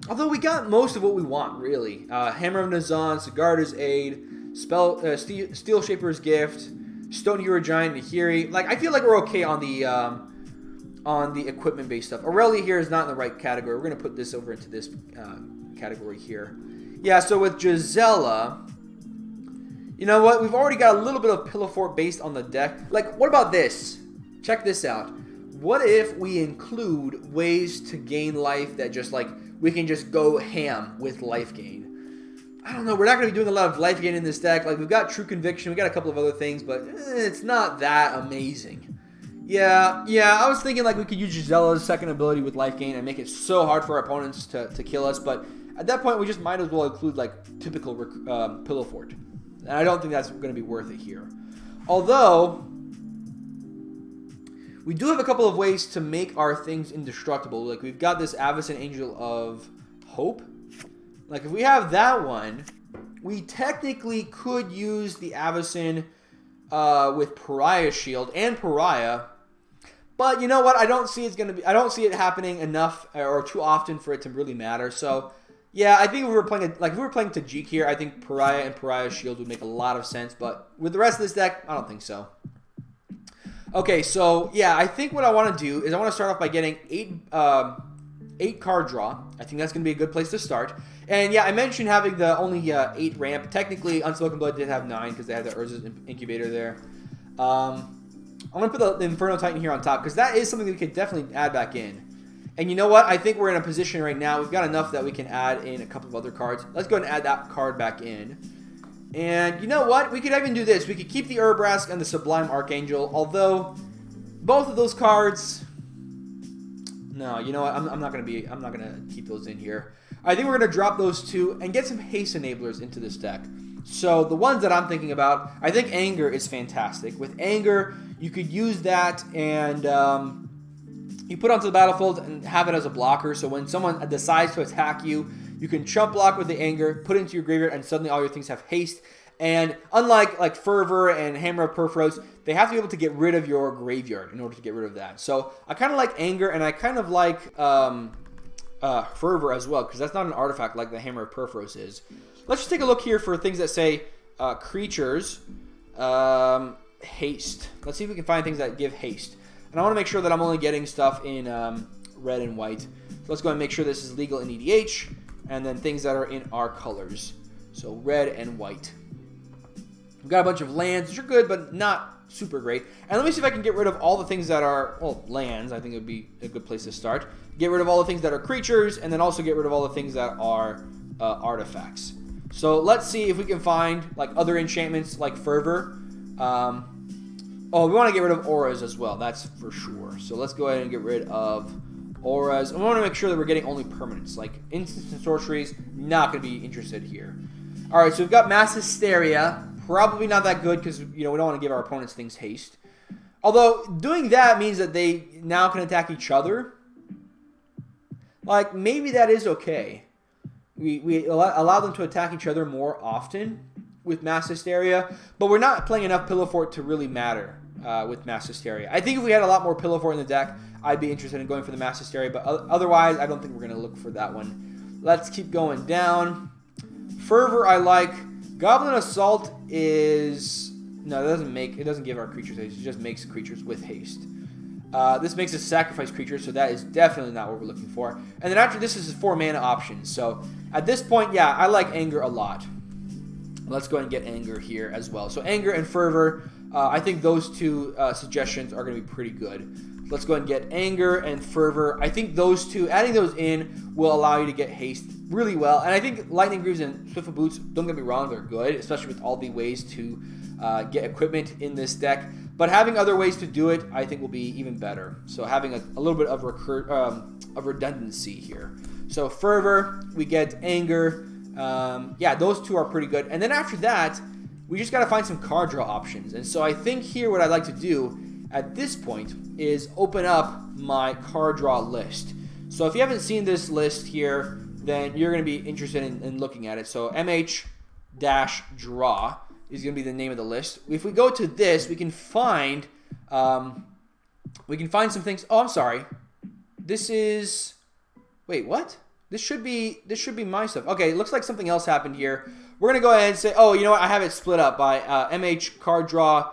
Although we got most of what we want, really. Hammer of Nazan, Sigarda's Aid, Steel Shaper's Gift, Stone Hero Giant, Nahiri. Like, I feel like we're okay on the equipment-based stuff. Aurelia here is not in the right category. We're going to put this over into this category here. Yeah, so with Gisela, you know what? We've already got a little bit of Pillow Fort based on the deck. Like, what about this? Check this out. What if we include ways to gain life that just, like, we can just go ham with life gain? I don't know. We're not going to be doing a lot of life gain in this deck. Like, we've got True Conviction. We got a couple of other things, but it's not that amazing. Yeah, I was thinking like we could use Gisela's second ability with life gain and make it so hard for our opponents to kill us, but at that point we just might as well include like typical Pillow Fort. And I don't think that's going to be worth it here. Although, we do have a couple of ways to make our things indestructible. Like, we've got this Avacyn Angel of Hope. Like, if we have that one, we technically could use the Avacyn with Pariah Shield and Pariah. But you know what? I don't see it happening enough or too often for it to really matter. So, yeah, I think if we were playing Tajik here, I think Pariah and Pariah Shield would make a lot of sense. But with the rest of this deck, I don't think so. Okay, so yeah, I think what I want to do is I want to start off by getting 8 card draw. I think that's going to be a good place to start. And yeah, I mentioned having the only 8 ramp. Technically, Unspokenblood did have 9 because they had the Urza's Incubator there. I'm going to put the Inferno Titan here on top because that is something that we could definitely add back in. And you know what? I think we're in a position right now. We've got enough that we can add in a couple of other cards. Let's go ahead and add that card back in. And you know what? We could even do this. We could keep the Urbrask and the Sublime Archangel. Although, both of those cards... No, you know what? I'm not gonna keep those in here. I think we're gonna drop those 2 and get some haste enablers into this deck. So the ones that I'm thinking about, I think Anger is fantastic. With Anger, you could use that and you put it onto the battlefield and have it as a blocker. So when someone decides to attack you, you can chump block with the Anger, put it into your graveyard, and suddenly all your things have haste. And unlike like Fervor and Hammer of Perforos, they have to be able to get rid of your graveyard in order to get rid of that. So I kind of like Anger, and I kind of like Fervor as well, because that's not an artifact like the Hammer of Perforos is. Let's just take a look here for things that say creatures, haste. Let's see if we can find things that give haste. And I want to make sure that I'm only getting stuff in red and white. So let's go ahead and make sure this is legal in EDH, and then things that are in our colors. So red and white. We've got a bunch of lands, which are good, but not super great. And let me see if I can get rid of all the things that are, well, lands. I think it would be a good place to start. Get rid of all the things that are creatures, and then also get rid of all the things that are artifacts. So let's see if we can find like other enchantments like Fervor. Oh, we want to get rid of auras as well. That's for sure. So let's go ahead and get rid of auras. And we want to make sure that we're getting only permanents. Like instants and sorceries, not going to be interested here. All right, so we've got Mass Hysteria. Probably not that good because, you know, we don't want to give our opponents things haste. Although, doing that means that they now can attack each other. Like, maybe that is okay. We allow them to attack each other more often with Mass Hysteria, but we're not playing enough Pillow Fort to really matter with Mass Hysteria. I think if we had a lot more Pillow Fort in the deck, I'd be interested in going for the Mass Hysteria, but otherwise, I don't think we're going to look for that one. Let's keep going down. Fervor, I like. Goblin Assault is... No, it doesn't give our creatures haste. It just makes creatures with haste. This makes us sacrifice creatures, so that is definitely not what we're looking for. And then after this is 4 mana options. So at this point, yeah, I like Anger a lot. Let's go ahead and get Anger here as well. So Anger and Fervor, I think those 2 suggestions are going to be pretty good. Let's go ahead and get Anger and Fervor. I think those 2, adding those in, will allow you to get haste really well. And I think Lightning Greaves and Swiftfoot Boots, don't get me wrong, they're good, especially with all the ways to get equipment in this deck. But having other ways to do it, I think, will be even better. So having a little bit of redundancy here. So Fervor, we get Anger. Yeah, those 2 are pretty good. And then after that, we just got to find some card draw options. And so I think here what I'd like to do at this point is open up my card draw list. So if you haven't seen this list here, then you're going to be interested in looking at it. So MH-draw is going to be the name of the list. If we go to this, we can find some things. Oh, I'm sorry. This is... Wait, what? This should be my stuff. Okay, it looks like something else happened here. We're going to go ahead and say, oh, you know what? I have it split up by MH card draw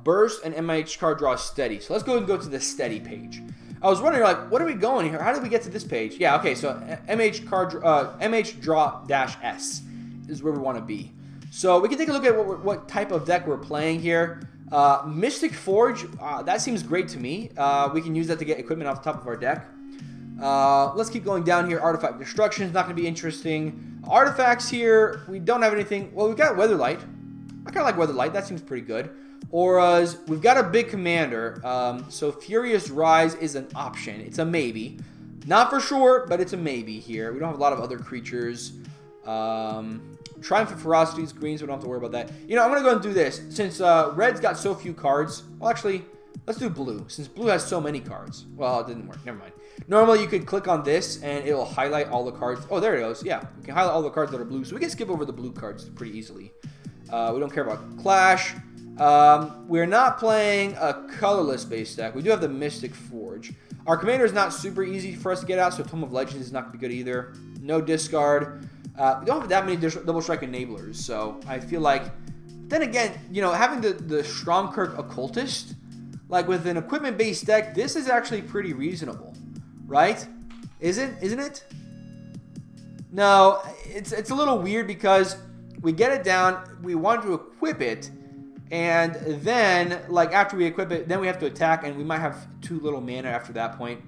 burst and MH card draw steady. So let's go and go to the steady page. I was wondering, like, what are we going here? How did we get to this page? Yeah, okay, so MH draw -S is where we want to be. So we can take a look at what type of deck we're playing here. Mystic Forge, that seems great to me. We can use that to get equipment off the top of our deck. Let's keep going down here. Artifact Destruction is not going to be interesting. Artifacts here, we don't have anything. Well, we've got Weatherlight. I kind of like Weatherlight. That seems pretty good. Auras, we've got a big commander. So Furious Rise is an option. It's a maybe. Not for sure, but it's a maybe here. We don't have a lot of other creatures. Triumph of Ferocities, green, so we don't have to worry about that. You know, I'm going to go and do this. Since red's got so few cards, well, actually, let's do blue. Since blue has so many cards. Well, it didn't work. Never mind. Normally, you could click on this, and it'll highlight all the cards. Oh, there it goes. Yeah, you can highlight all the cards that are blue. So we can skip over the blue cards pretty easily. We don't care about Clash. We're not playing a colorless base deck. We do have the Mystic Forge. Our commander is not super easy for us to get out, so Tome of Legends is not going to be good either. No discard. We don't have that many double strike enablers, so I feel like... Then again, you know, having the Stromkirk Occultist, like with an equipment-based deck, this is actually pretty reasonable, right? Isn't it? No, it's a little weird because we get it down, we want to equip it, and then, like, after we equip it, then we have to attack, and we might have too little mana after that point.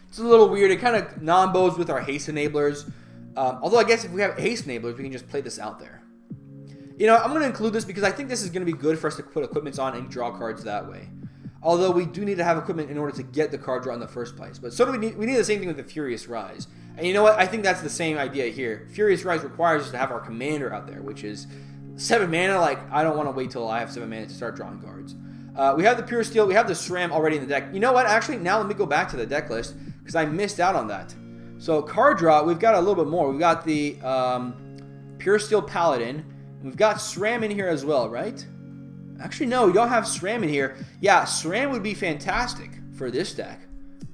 It's a little weird. It kind of non-bows with our haste enablers. Although, I guess if we have haste enablers, we can just play this out there. You know, I'm going to include this because I think this is going to be good for us to put equipments on and draw cards that way. Although we do need to have equipment in order to get the card draw in the first place. But so do we need the same thing with the Furious Rise. And you know what? I think that's the same idea here. Furious Rise requires us to have our commander out there, which is 7 mana. Like, I don't want to wait till I have 7 mana to start drawing cards. We have the Pure Steel. We have the SRAM already in the deck. You know what? Actually, now let me go back to the deck list because I missed out on that. So card draw, we've got a little bit more. We've got the Pure Steel Paladin. We've got SRAM in here as well, right? Actually, no, we don't have SRAM in here. Yeah, SRAM would be fantastic for this deck.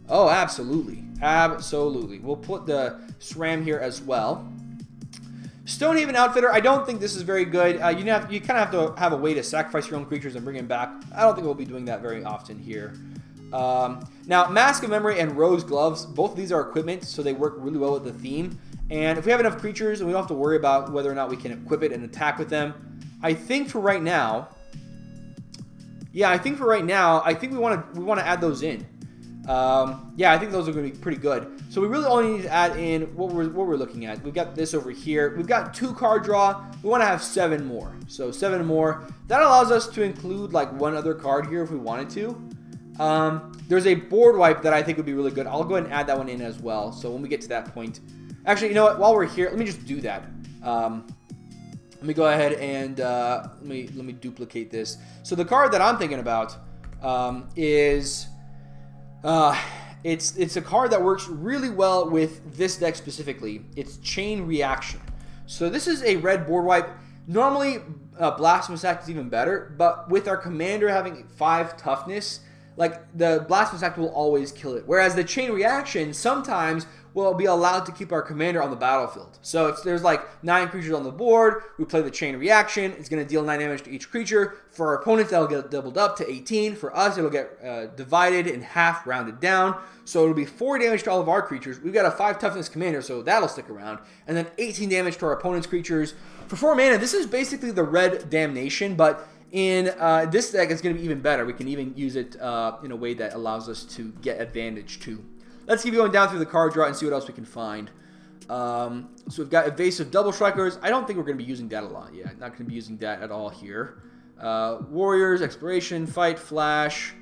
Oh, absolutely. Absolutely. We'll put the SRAM here as well. Stonehaven Outfitter, I don't think this is very good. You kind of have to have a way to sacrifice your own creatures and bring them back. I don't think we'll be doing that very often here. Now, Mask of Memory and Rose Gloves, both of these are equipment, so they work really well with the theme. And if we have enough creatures, and we don't have to worry about whether or not we can equip it and attack with them, I think for right now, I think we want to add those in. Yeah, I think those are going to be pretty good. So we really only need to add in what we're looking at. We've got this over here. We've got 2 card draw. We want to have 7 more. So 7 more. That allows us to include like 1 other card here if we wanted to. There's a board wipe that I think would be really good. I'll go ahead and add that one in as well. So when we get to that point, actually, you know what? While we're here, let me just do that. Let me go ahead and let me duplicate this. So the card that I'm thinking about is it's a card that works really well with this deck specifically. It's Chain Reaction. So this is a red board wipe. Normally, Blasphemous Act is even better, but with our commander having 5 toughness, like the Blasphemous Act will always kill it. Whereas the Chain Reaction sometimes will be allowed to keep our commander on the battlefield. So if there's like 9 creatures on the board, we play the Chain Reaction. It's going to deal 9 damage to each creature. For our opponents, that'll get doubled up to 18. For us, it'll get divided in half, rounded down. So it'll be 4 damage to all of our creatures. We've got a 5 toughness commander, so that'll stick around. And then 18 damage to our opponent's creatures. For 4 mana, this is basically the red Damnation, but in this deck, it's going to be even better. We can even use it in a way that allows us to get advantage too. Let's keep going down through the card draw and see what else we can find. So we've got Evasive Double Strikers. I don't think we're going to be using that a lot. Yeah, not going to be using that at all here. Warriors, Exploration, Fight, Flash.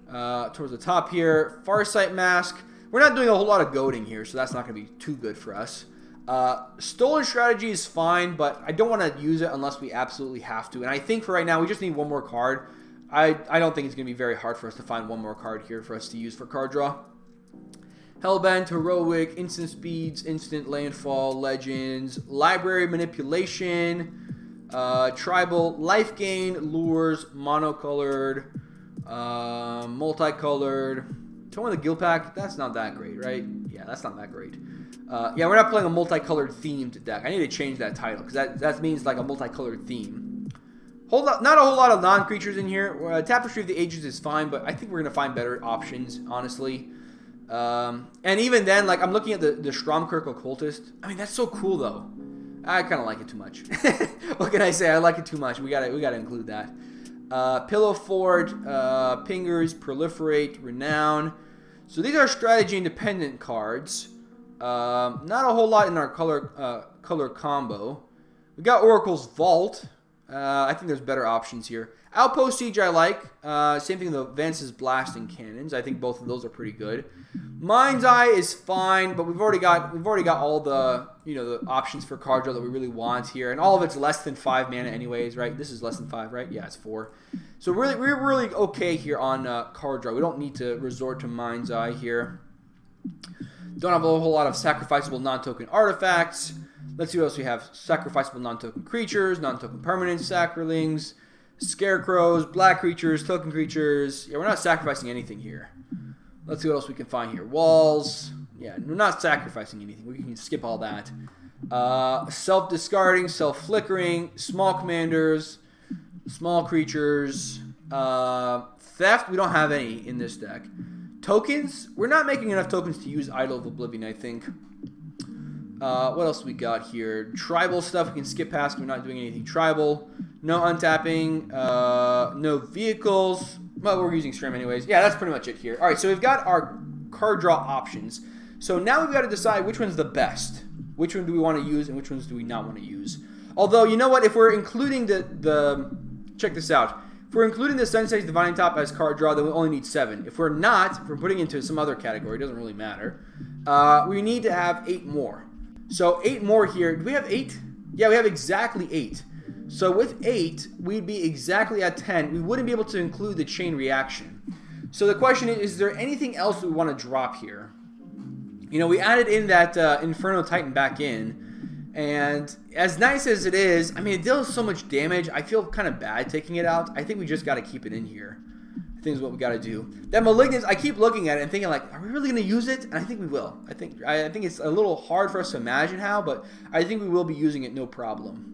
Towards the top here, Farsight Mask. We're not doing a whole lot of goading here, so that's not going to be too good for us. Stolen Strategy is fine, but I don't want to use it unless we absolutely have to. And I think for right now, we just need 1 more card. I don't think it's going to be very hard for us to find 1 more card here for us to use for card draw. Hellbent, Heroic, Instant Speeds, Instant Landfall, Legends, Library Manipulation, Tribal, Life Gain, Lures, Monocolored, Multicolored. Tone of the Guild Pack, that's not that great, right? Yeah, that's not that great. Yeah, we're not playing a multicolored themed deck. I need to change that title because that means like a multicolored theme. Not a whole lot of non-creatures in here. Tapestry of the Ages is fine, but I think we're going to find better options, honestly. And even then, like, I'm looking at the Stromkirk Occultist. I mean, that's so cool, though. I kind of like it too much. What can I say? I like it too much. We gotta include that. Pillow Fort, Pingers, Proliferate, Renown. So these are strategy-independent cards. Not a whole lot in our color combo. We got Oracle's Vault. I think there's better options here. Outpost Siege I like. Same thing with Vance's Blasting Cannons. I think both of those are pretty good. Mind's Eye is fine, but we've already got all the you know, the options for card draw that we really want here. And all of it's less than 5 mana anyways, right? This is less than 5, right? Yeah, it's 4. So we're really okay here on card draw. We don't need to resort to Mind's Eye here. Don't have a whole lot of sacrificable non-token artifacts. Let's see what else we have. Sacrificable non-token creatures, non-token permanents, sacrilings, scarecrows, black creatures, token creatures. Yeah, we're not sacrificing anything here. Let's see what else we can find here. Walls. Yeah, we're not sacrificing anything. We can skip all that. Self-discarding, self-flickering, small commanders, small creatures. Theft, we don't have any in this deck. Tokens, we're not making enough tokens to use Idol of Oblivion, I think. What else we got here? Tribal stuff we can skip past. We're not doing anything tribal. No untapping. No vehicles. Well, we're using Stream anyways. Yeah, that's pretty much it here. All right, so we've got our card draw options. So now we've got to decide which one's the best. Which one do we want to use and which ones do we not want to use? Although, you know what? If we're including check this out. If we're including the Sensei's Divining Top as card draw, then we only need 7. If we're not, if we're putting it into some other category, it doesn't really matter. We need to have 8 more. So 8 more here. Do we have 8? Yeah, we have exactly 8. So with 8, we'd be exactly at 10. We wouldn't be able to include the chain reaction. So the question is there anything else we want to drop here? You know, we added in that Inferno Titan back in. And as nice as it is, I mean, it deals so much damage. I feel kind of bad taking it out. I think we just got to keep it in here. I think is what we got to do. That Malignus, I keep looking at it and thinking like, are we really going to use it? And I think we will. I think it's a little hard for us to imagine how, but I think we will be using it no problem.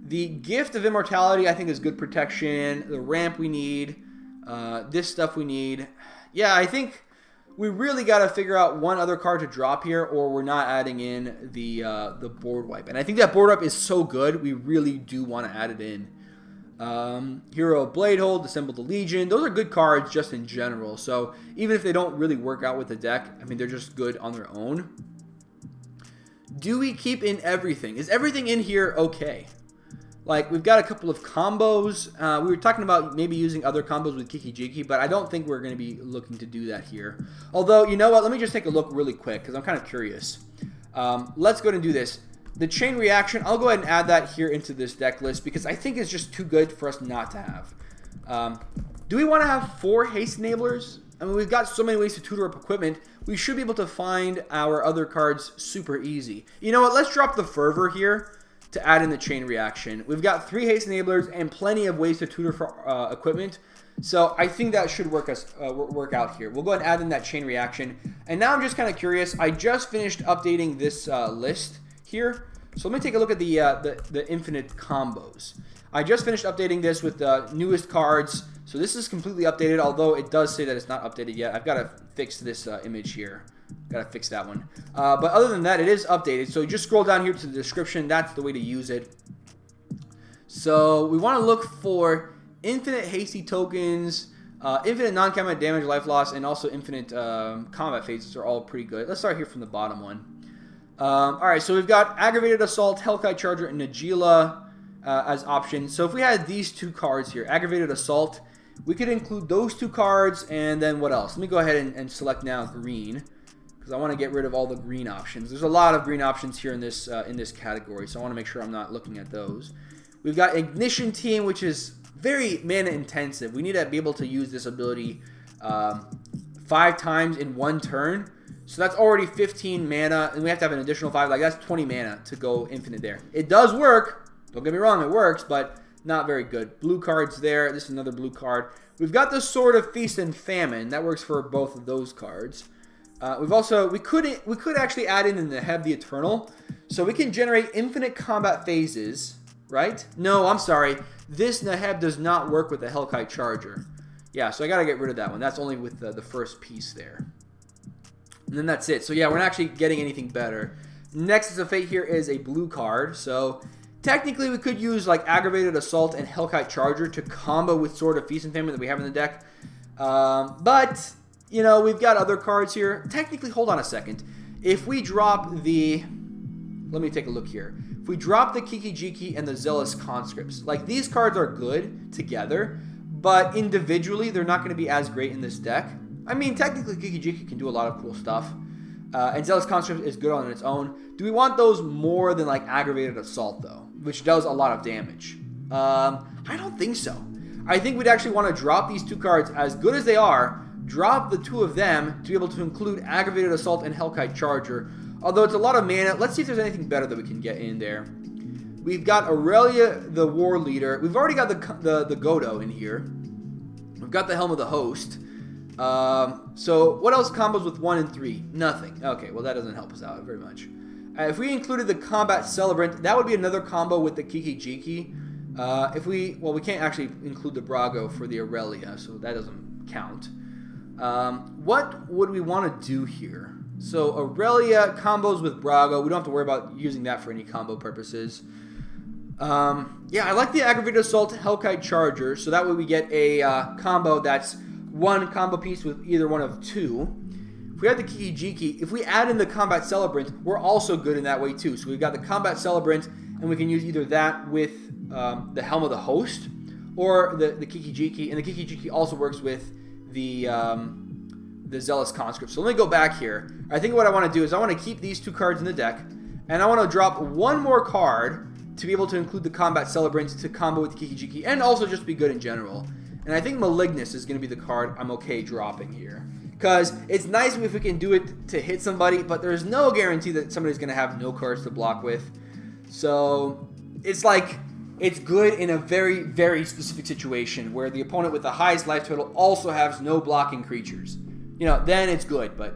The Gift of Immortality, I think, is good protection. The ramp we need. This stuff we need. Yeah, I think we really got to figure out one other card to drop here, or we're not adding in the board wipe. And I think that board wipe is so good, we really do want to add it in. Hero Bladehold, Assemble the Legion. Those are good cards just in general. So even if they don't really work out with the deck, I mean, they're just good on their own. Do we keep in everything? Is everything in here okay? Like, we've got a couple of combos. We were talking about maybe using other combos with Kiki Jiki, but I don't think we're going to be looking to do that here. Although, you know what? Let me just take a look really quick, because I'm kind of curious. Let's go ahead and do this. The chain reaction, I'll go ahead and add that here into this deck list, because I think it's just too good for us not to have. Do we want to have 4 haste enablers? I mean, we've got so many ways to tutor up equipment. We should be able to find our other cards super easy. You know what? Let's drop the Fervor here to add in the chain reaction. We've got 3 haste enablers and plenty of ways to tutor for equipment. So I think that should work out here. We'll go ahead and add in that chain reaction. And now I'm just kind of curious. I just finished updating this list here. So let me take a look at the infinite combos. I just finished updating this with the newest cards. So this is completely updated, although it does say that it's not updated yet. I've got to fix this image here. Gotta fix that one. But other than that, it is updated. So you just scroll down here to the description. That's the way to use it. So we want to look for infinite hasty tokens, infinite non-combat damage, life loss, and also infinite combat phases are all pretty good. Let's start here from the bottom one. Alright, so we've got Aggravated Assault, Hellkite Charger, and Gisela as options. So if we had these 2 cards here, Aggravated Assault, we could include those 2 cards, and then what else? Let me go ahead and select now green, because I want to get rid of all the green options. There's a lot of green options here in this category, so I want to make sure I'm not looking at those. We've got Ignition Team, which is very mana intensive. We need to be able to use this ability 5 times in 1 turn. So that's already 15 mana, and we have to have an additional 5. Like, that's 20 mana to go infinite there. It does work. Don't get me wrong, it works, but not very good. Blue card's there. This is another blue card. We've got the Sword of Feast and Famine. That works for both of those cards. We could actually add in the Neheb the Eternal, so we can generate infinite combat phases, right? No, I'm sorry. This Neheb does not work with the Hellkite Charger. Yeah, so I got to get rid of that one. That's only with the first piece there. And then that's it. So yeah, we're not actually getting anything better. Nexus of Fate here is a blue card, so technically we could use like Aggravated Assault and Hellkite Charger to combo with Sword of Feast and Famine that we have in the deck. But you know, we've got other cards here. Technically, hold on a second. If we drop the... Let me take a look here. If we drop the Kiki Jiki and the Zealous Conscripts, like, these cards are good together, but individually, they're not going to be as great in this deck. I mean, technically, Kiki Jiki can do a lot of cool stuff. And Zealous Conscript is good on its own. Do we want those more than like Aggravated Assault though, which does a lot of damage? I don't think so. I think we'd actually want to drop these 2 cards as good as they are, drop the 2 of them to be able to include Aggravated Assault and Hellkite Charger. Although it's a lot of mana, let's see if there's anything better that we can get in there. We've got Aurelia, the War Leader. We've already got the Godo in here. We've got the Helm of the Host. So what else combos with 1 and 3? Nothing. Okay, well that doesn't help us out very much. If we included the Combat Celebrant, that would be another combo with the Kiki Jiki. We can't actually include the Brago for the Aurelia, so that doesn't count. What would we want to do here? So Aurelia combos with Brago. We don't have to worry about using that for any combo purposes. Yeah, I like the Aggravated Assault Hellkite Charger, so that way we get a combo that's 1 combo piece with either one of 2. If we have the Kiki Jiki, if we add in the Combat Celebrant, we're also good in that way too. So we've got the Combat Celebrant, and we can use either that with the Helm of the Host or the Kiki Jiki, and the Kiki Jiki also works with the Zealous Conscript. So let me go back here. I think what I want to do is I want to keep these 2 cards in the deck, and I want to drop 1 more card to be able to include the Combat Celebrant to combo with the Kiki Jiki, and also just be good in general. And I think Malignus is going to be the card I'm okay dropping here. Because it's nice if we can do it to hit somebody, but there's no guarantee that somebody's going to have no cards to block with. So it's like, it's good in a very, very specific situation where the opponent with the highest life total also has no blocking creatures. You know, then it's good, but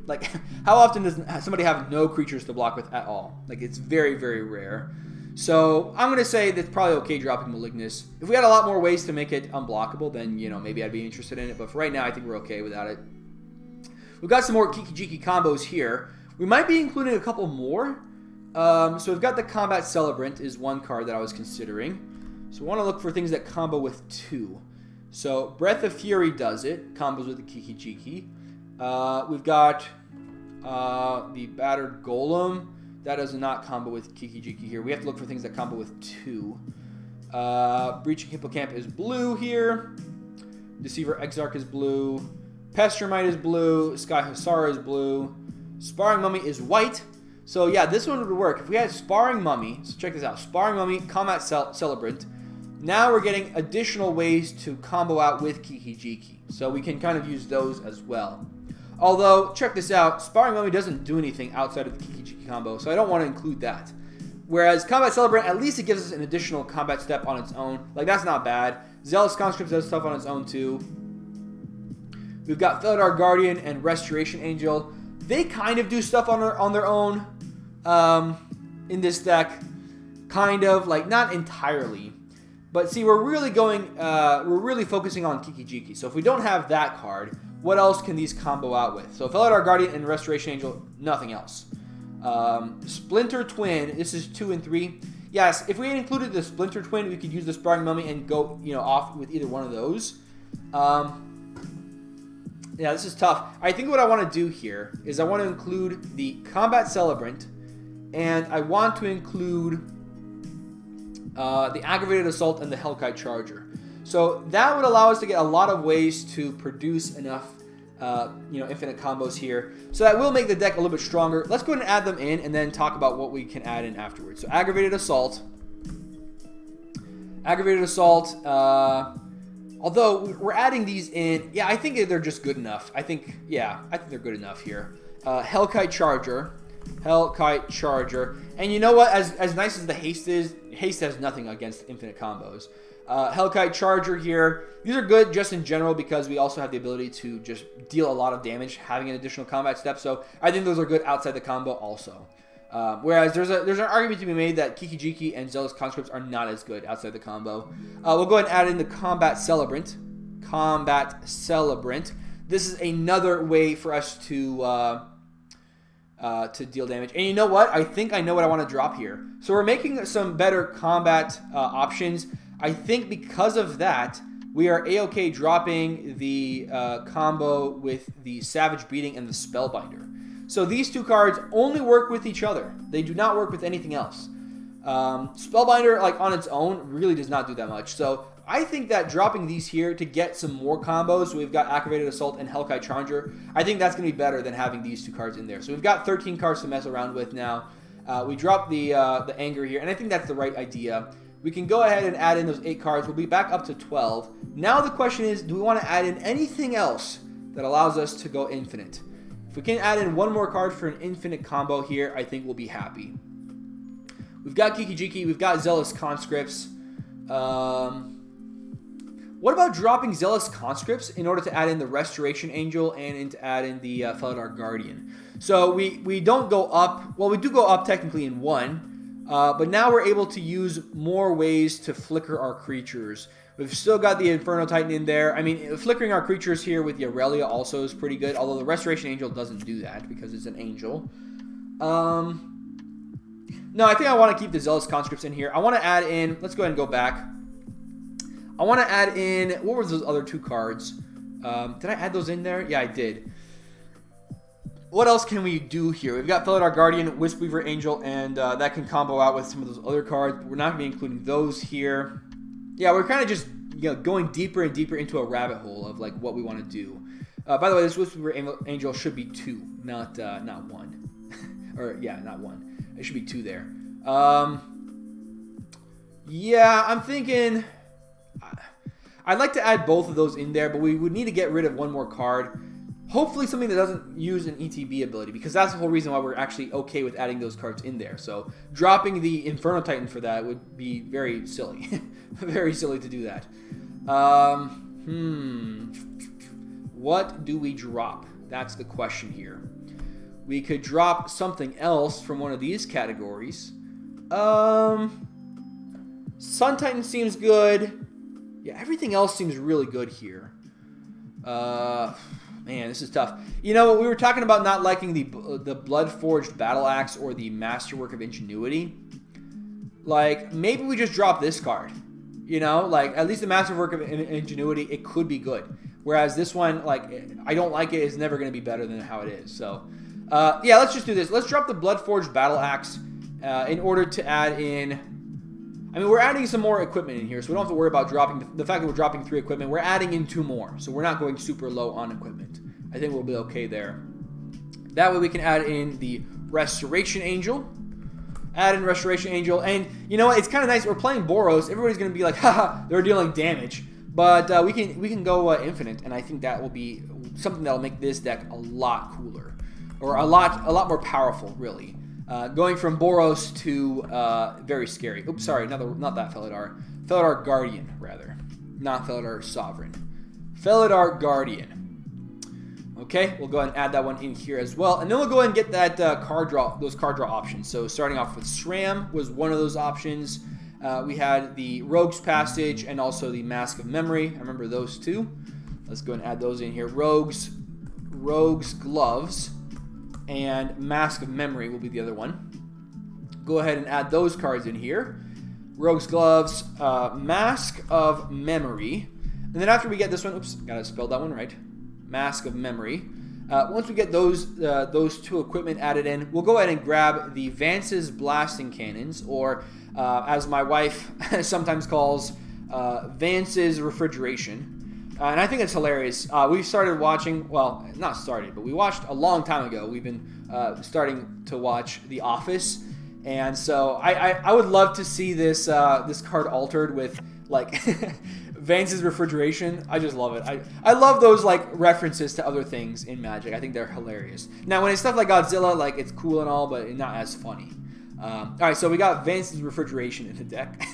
like, how often does somebody have no creatures to block with at all? Like, it's very, very rare. So I'm going to say that's probably okay dropping Malignus. If we had a lot more ways to make it unblockable, then, you know, maybe I'd be interested in it. But for right now, I think we're okay without it. We've got some more Kiki Jiki combos here. We might be including a couple more. So we've got the Combat Celebrant is 1 card that I was considering. So we want to look for things that combo with 2. So Breath of Fury does it. Combos with the Kiki Jiki. We've got the Battered Golem. That does not combo with Kiki Jiki here. We have to look for things that combo with 2. Breaching Hippocamp is blue here. Deceiver Exarch is blue. Pestermite is blue. Sky Hussar is blue. Sparring Mummy is white. So yeah, this one would work. If we had Sparring Mummy, so check this out. Sparring Mummy, Combat Celebrant. Now we're getting additional ways to combo out with Kiki Jiki. So we can kind of use those as well. Although, check this out, Sparring Mummy doesn't do anything outside of the Kiki Jiki combo, so I don't want to include that. Whereas Combat Celebrant, at least it gives us an additional combat step on its own. Like, that's not bad. Zealous Conscript does stuff on its own, too. We've got Felidar Guardian and Restoration Angel. They kind of do stuff on their own in this deck. Kind of, like, not entirely. But see, we're really focusing on Kiki Jiki. So if we don't have that card, what else can these combo out with? So Felidar Guardian and Restoration Angel, nothing else. Splinter Twin, this is 2 and 3. Yes, if we had included the Splinter Twin, we could use the Sparring Mummy and go, you know, off with either one of those. Yeah, this is tough. I think what I want to do here is I want to include the Combat Celebrant, and I want to include the Aggravated Assault and the Hellkite Charger. So that would allow us to get a lot of ways to produce enough, infinite combos here. So that will make the deck a little bit stronger. Let's go ahead and add them in and then talk about what we can add in afterwards. So Aggravated Assault. Although we're adding these in, yeah, I think they're just good enough. I think they're good enough here. Hellkite Charger. And you know what? As nice as the haste is, haste has nothing against infinite combos. Hellkite Charger here. These are good just in general because we also have the ability to just deal a lot of damage having an additional combat step. So I think those are good outside the combo also. Whereas there's an argument to be made that Kiki Jiki and Zealous Conscripts are not as good outside the combo. We'll go ahead and add in the Combat Celebrant. This is another way for us to deal damage. And you know what? I think I know what I want to drop here. So we're making some better combat options. I think because of that, we are A-OK dropping the combo with the Savage Beating and the Spellbinder. So these 2 cards only work with each other. They do not work with anything else. Spellbinder, like on its own, really does not do that much. So I think that dropping these here to get some more combos, so we've got Activated Assault and Hellkite Challenger, I think that's going to be better than having these 2 cards in there. So we've got 13 cards to mess around with now. We dropped the Anger here, and I think that's the right idea. We can go ahead and add in those 8 cards. We'll be back up to 12. Now the question is, do we want to add in anything else that allows us to go infinite? If we can add in 1 more card for an infinite combo here, I think we'll be happy. We've got Kiki-Jiki, we've got Zealous Conscripts. What about dropping Zealous Conscripts in order to add in the Restoration Angel and to add in the Felidar Guardian? So we don't go up. Well, we do go up technically in 1, but now we're able to use more ways to flicker our creatures. We've still got the Inferno Titan in there. I mean, flickering our creatures here with the Aurelia also is pretty good, although the Restoration Angel doesn't do that because it's an angel. No, I think I want to keep the Zealous Conscripts in here. I want to add in, let's go ahead and go back. I want to add in, what were those other 2 cards? Did I add those in there? Yeah, I did. What else can we do here? We've got Felidar Guardian, Wisp-Weaver Angel, and that can combo out with some of those other cards. But we're not going to be including those here. Yeah, we're kind of just going deeper and deeper into a rabbit hole of like what we want to do. By the way, this Wisp-Weaver Angel should be 2, not 1. Or yeah, not 1. It should be 2 there. Yeah, I'm thinking I'd like to add both of those in there, but we would need to get rid of 1 more card. Hopefully something that doesn't use an ETB ability, because that's the whole reason why we're actually okay with adding those cards in there. So dropping the Inferno Titan for that would be very silly. Very silly to do that. What do we drop? That's the question here. We could drop something else from one of these categories. Sun Titan seems good. Yeah, everything else seems really good here. Man, this is tough. You know, we were talking about not liking the Blood-Forged Battle Axe or the Masterwork of Ingenuity. Like, maybe we just drop this card. You know, like, at least the Masterwork of Ingenuity, it could be good. Whereas this one, like, I don't like it. It's never going to be better than how it is. So, yeah, let's just do this. Let's drop the Blood-Forged Battle Axe in order to add in... I mean, we're adding some more equipment in here, so we don't have to worry about dropping... The fact that we're dropping 3 equipment, we're adding in 2 more. So we're not going super low on equipment. I think we'll be okay there. That way we can add in the Restoration Angel. Add in Restoration Angel. And you know what? It's kind of nice. We're playing Boros. Everybody's going to be like, haha, they're dealing damage. But we can go infinite, and I think that will be something that will make this deck a lot cooler. Or a lot more powerful, really. Going from Boros to very scary. Oops, sorry, not that Felidar. Felidar Guardian, rather. Not Felidar Sovereign. Felidar Guardian. Okay, we'll go ahead and add that one in here as well. And then we'll go ahead and get that those card draw options. So starting off with SRAM was one of those options. We had the Rogue's Passage and also the Mask of Memory. I remember those 2. Let's go ahead and add those in here. Rogue's Gloves and Mask of Memory will be the other one. Go ahead and add those cards in here. Rogue's Gloves, Mask of Memory. And then after we get this one, oops, gotta spell that one right. Mask of Memory. Once we get those 2 equipment added in, we'll go ahead and grab the Vance's Blasting Cannons, or as my wife sometimes calls, Vance's Refrigeration. And I think it's hilarious. We've started watching, well, not started, but we watched a long time ago. We've been starting to watch The Office. And so I would love to see this this card altered with, like, Vance's Refrigeration. I just love it. I love those, like, references to other things in Magic. I think they're hilarious. Now, when it's stuff like Godzilla, like, it's cool and all, but not as funny. All right, so we got Vance's Refrigeration in the deck.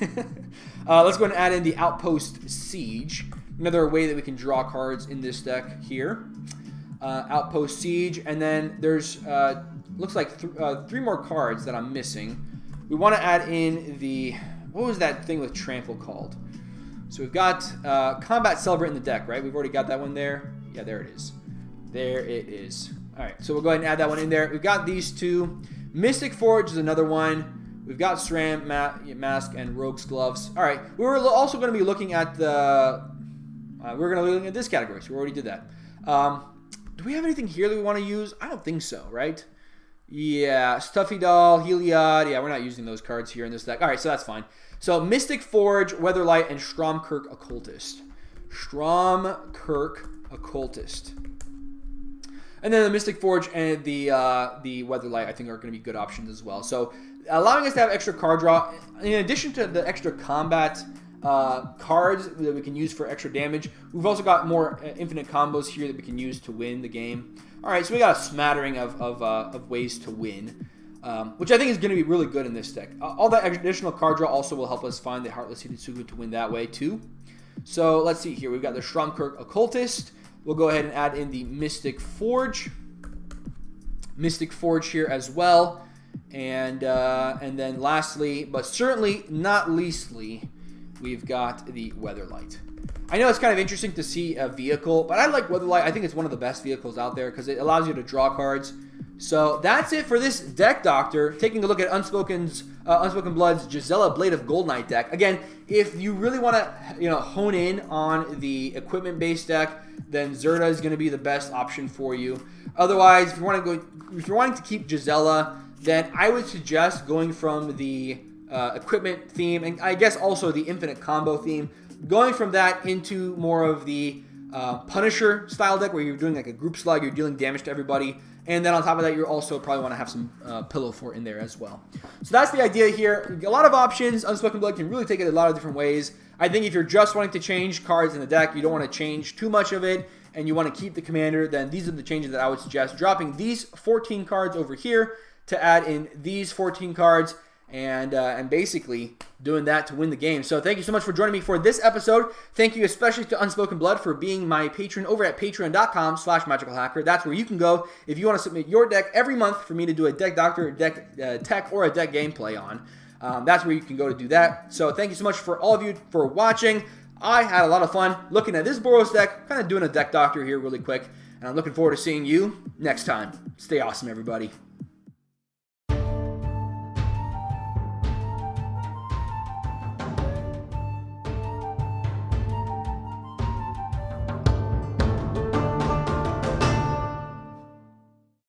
Let's go ahead and add in the Outpost Siege. Another way that we can draw cards in this deck here. Outpost Siege, and then there's looks like 3 more cards that I'm missing. We want to add in the, what was that thing with Trample called? So we've got Combat Celebrant in the deck, right? We've already got that one there. Yeah, there it is. There it is. All right, so we'll go ahead and add that one in there. We've got these 2. Mystic Forge is another one. We've got SRAM, Mask, and Rogue's Gloves. All right, we were also going to be looking at the... we're going to be looking at this category, so we already did that. Do we have anything here that we want to use? I don't think so, right? Yeah, Stuffy Doll, Heliod. Yeah, we're not using those cards here in this deck. All right, so that's fine. So Mystic Forge, Weatherlight, and Stromkirk Occultist. Stromkirk Occultist. And then the Mystic Forge and the Weatherlight, I think, are going to be good options as well. So allowing us to have extra card draw, in addition to the extra combat cards that we can use for extra damage, we've also got more infinite combos here that we can use to win the game. All right, so we got a smattering of ways to win, which I think is going to be really good in this deck. All that additional card draw also will help us find the Heartless Hidetsugu to win that way too. So let's see here. We've got the Stromkirk Occultist. We'll go ahead and add in the Mystic Forge. Mystic Forge here as well. And then lastly, but certainly not leastly, we've got the Weatherlight. I know it's kind of interesting to see a vehicle, but I like Weatherlight. I think it's one of the best vehicles out there because it allows you to draw cards. So that's it for this deck, Doctor. Taking a look at Unspokenblood's Gisela Blade of Goldnight deck. Again, if you really want to hone in on the equipment-based deck, then Zerta is going to be the best option for you. Otherwise, if you're wanting to keep Gisela, then I would suggest going from the equipment theme, and I guess also the infinite combo theme, going from that into more of the Punisher style deck where you're doing like a group slug, you're dealing damage to everybody, and then on top of that, you also probably want to have some Pillow Fort in there as well. So that's the idea here. A lot of options. Unspoken Blood can really take it a lot of different ways. I think if you're just wanting to change cards in the deck, you don't want to change too much of it, and you want to keep the commander, then these are the changes that I would suggest. Dropping these 14 cards over here to add in these 14 cards, and basically doing that to win the game. So thank you so much for joining me for this episode. Thank you especially to Unspoken Blood for being my patron over at patreon.com/magicalhacker. That's where you can go if you want to submit your deck every month for me to do a deck doctor, a deck tech, or a deck gameplay on. That's where you can go to do that. So thank you so much for all of you for watching. I had a lot of fun looking at this Boros deck, kind of doing a deck doctor here really quick, and I'm looking forward to seeing you next time. Stay awesome, everybody.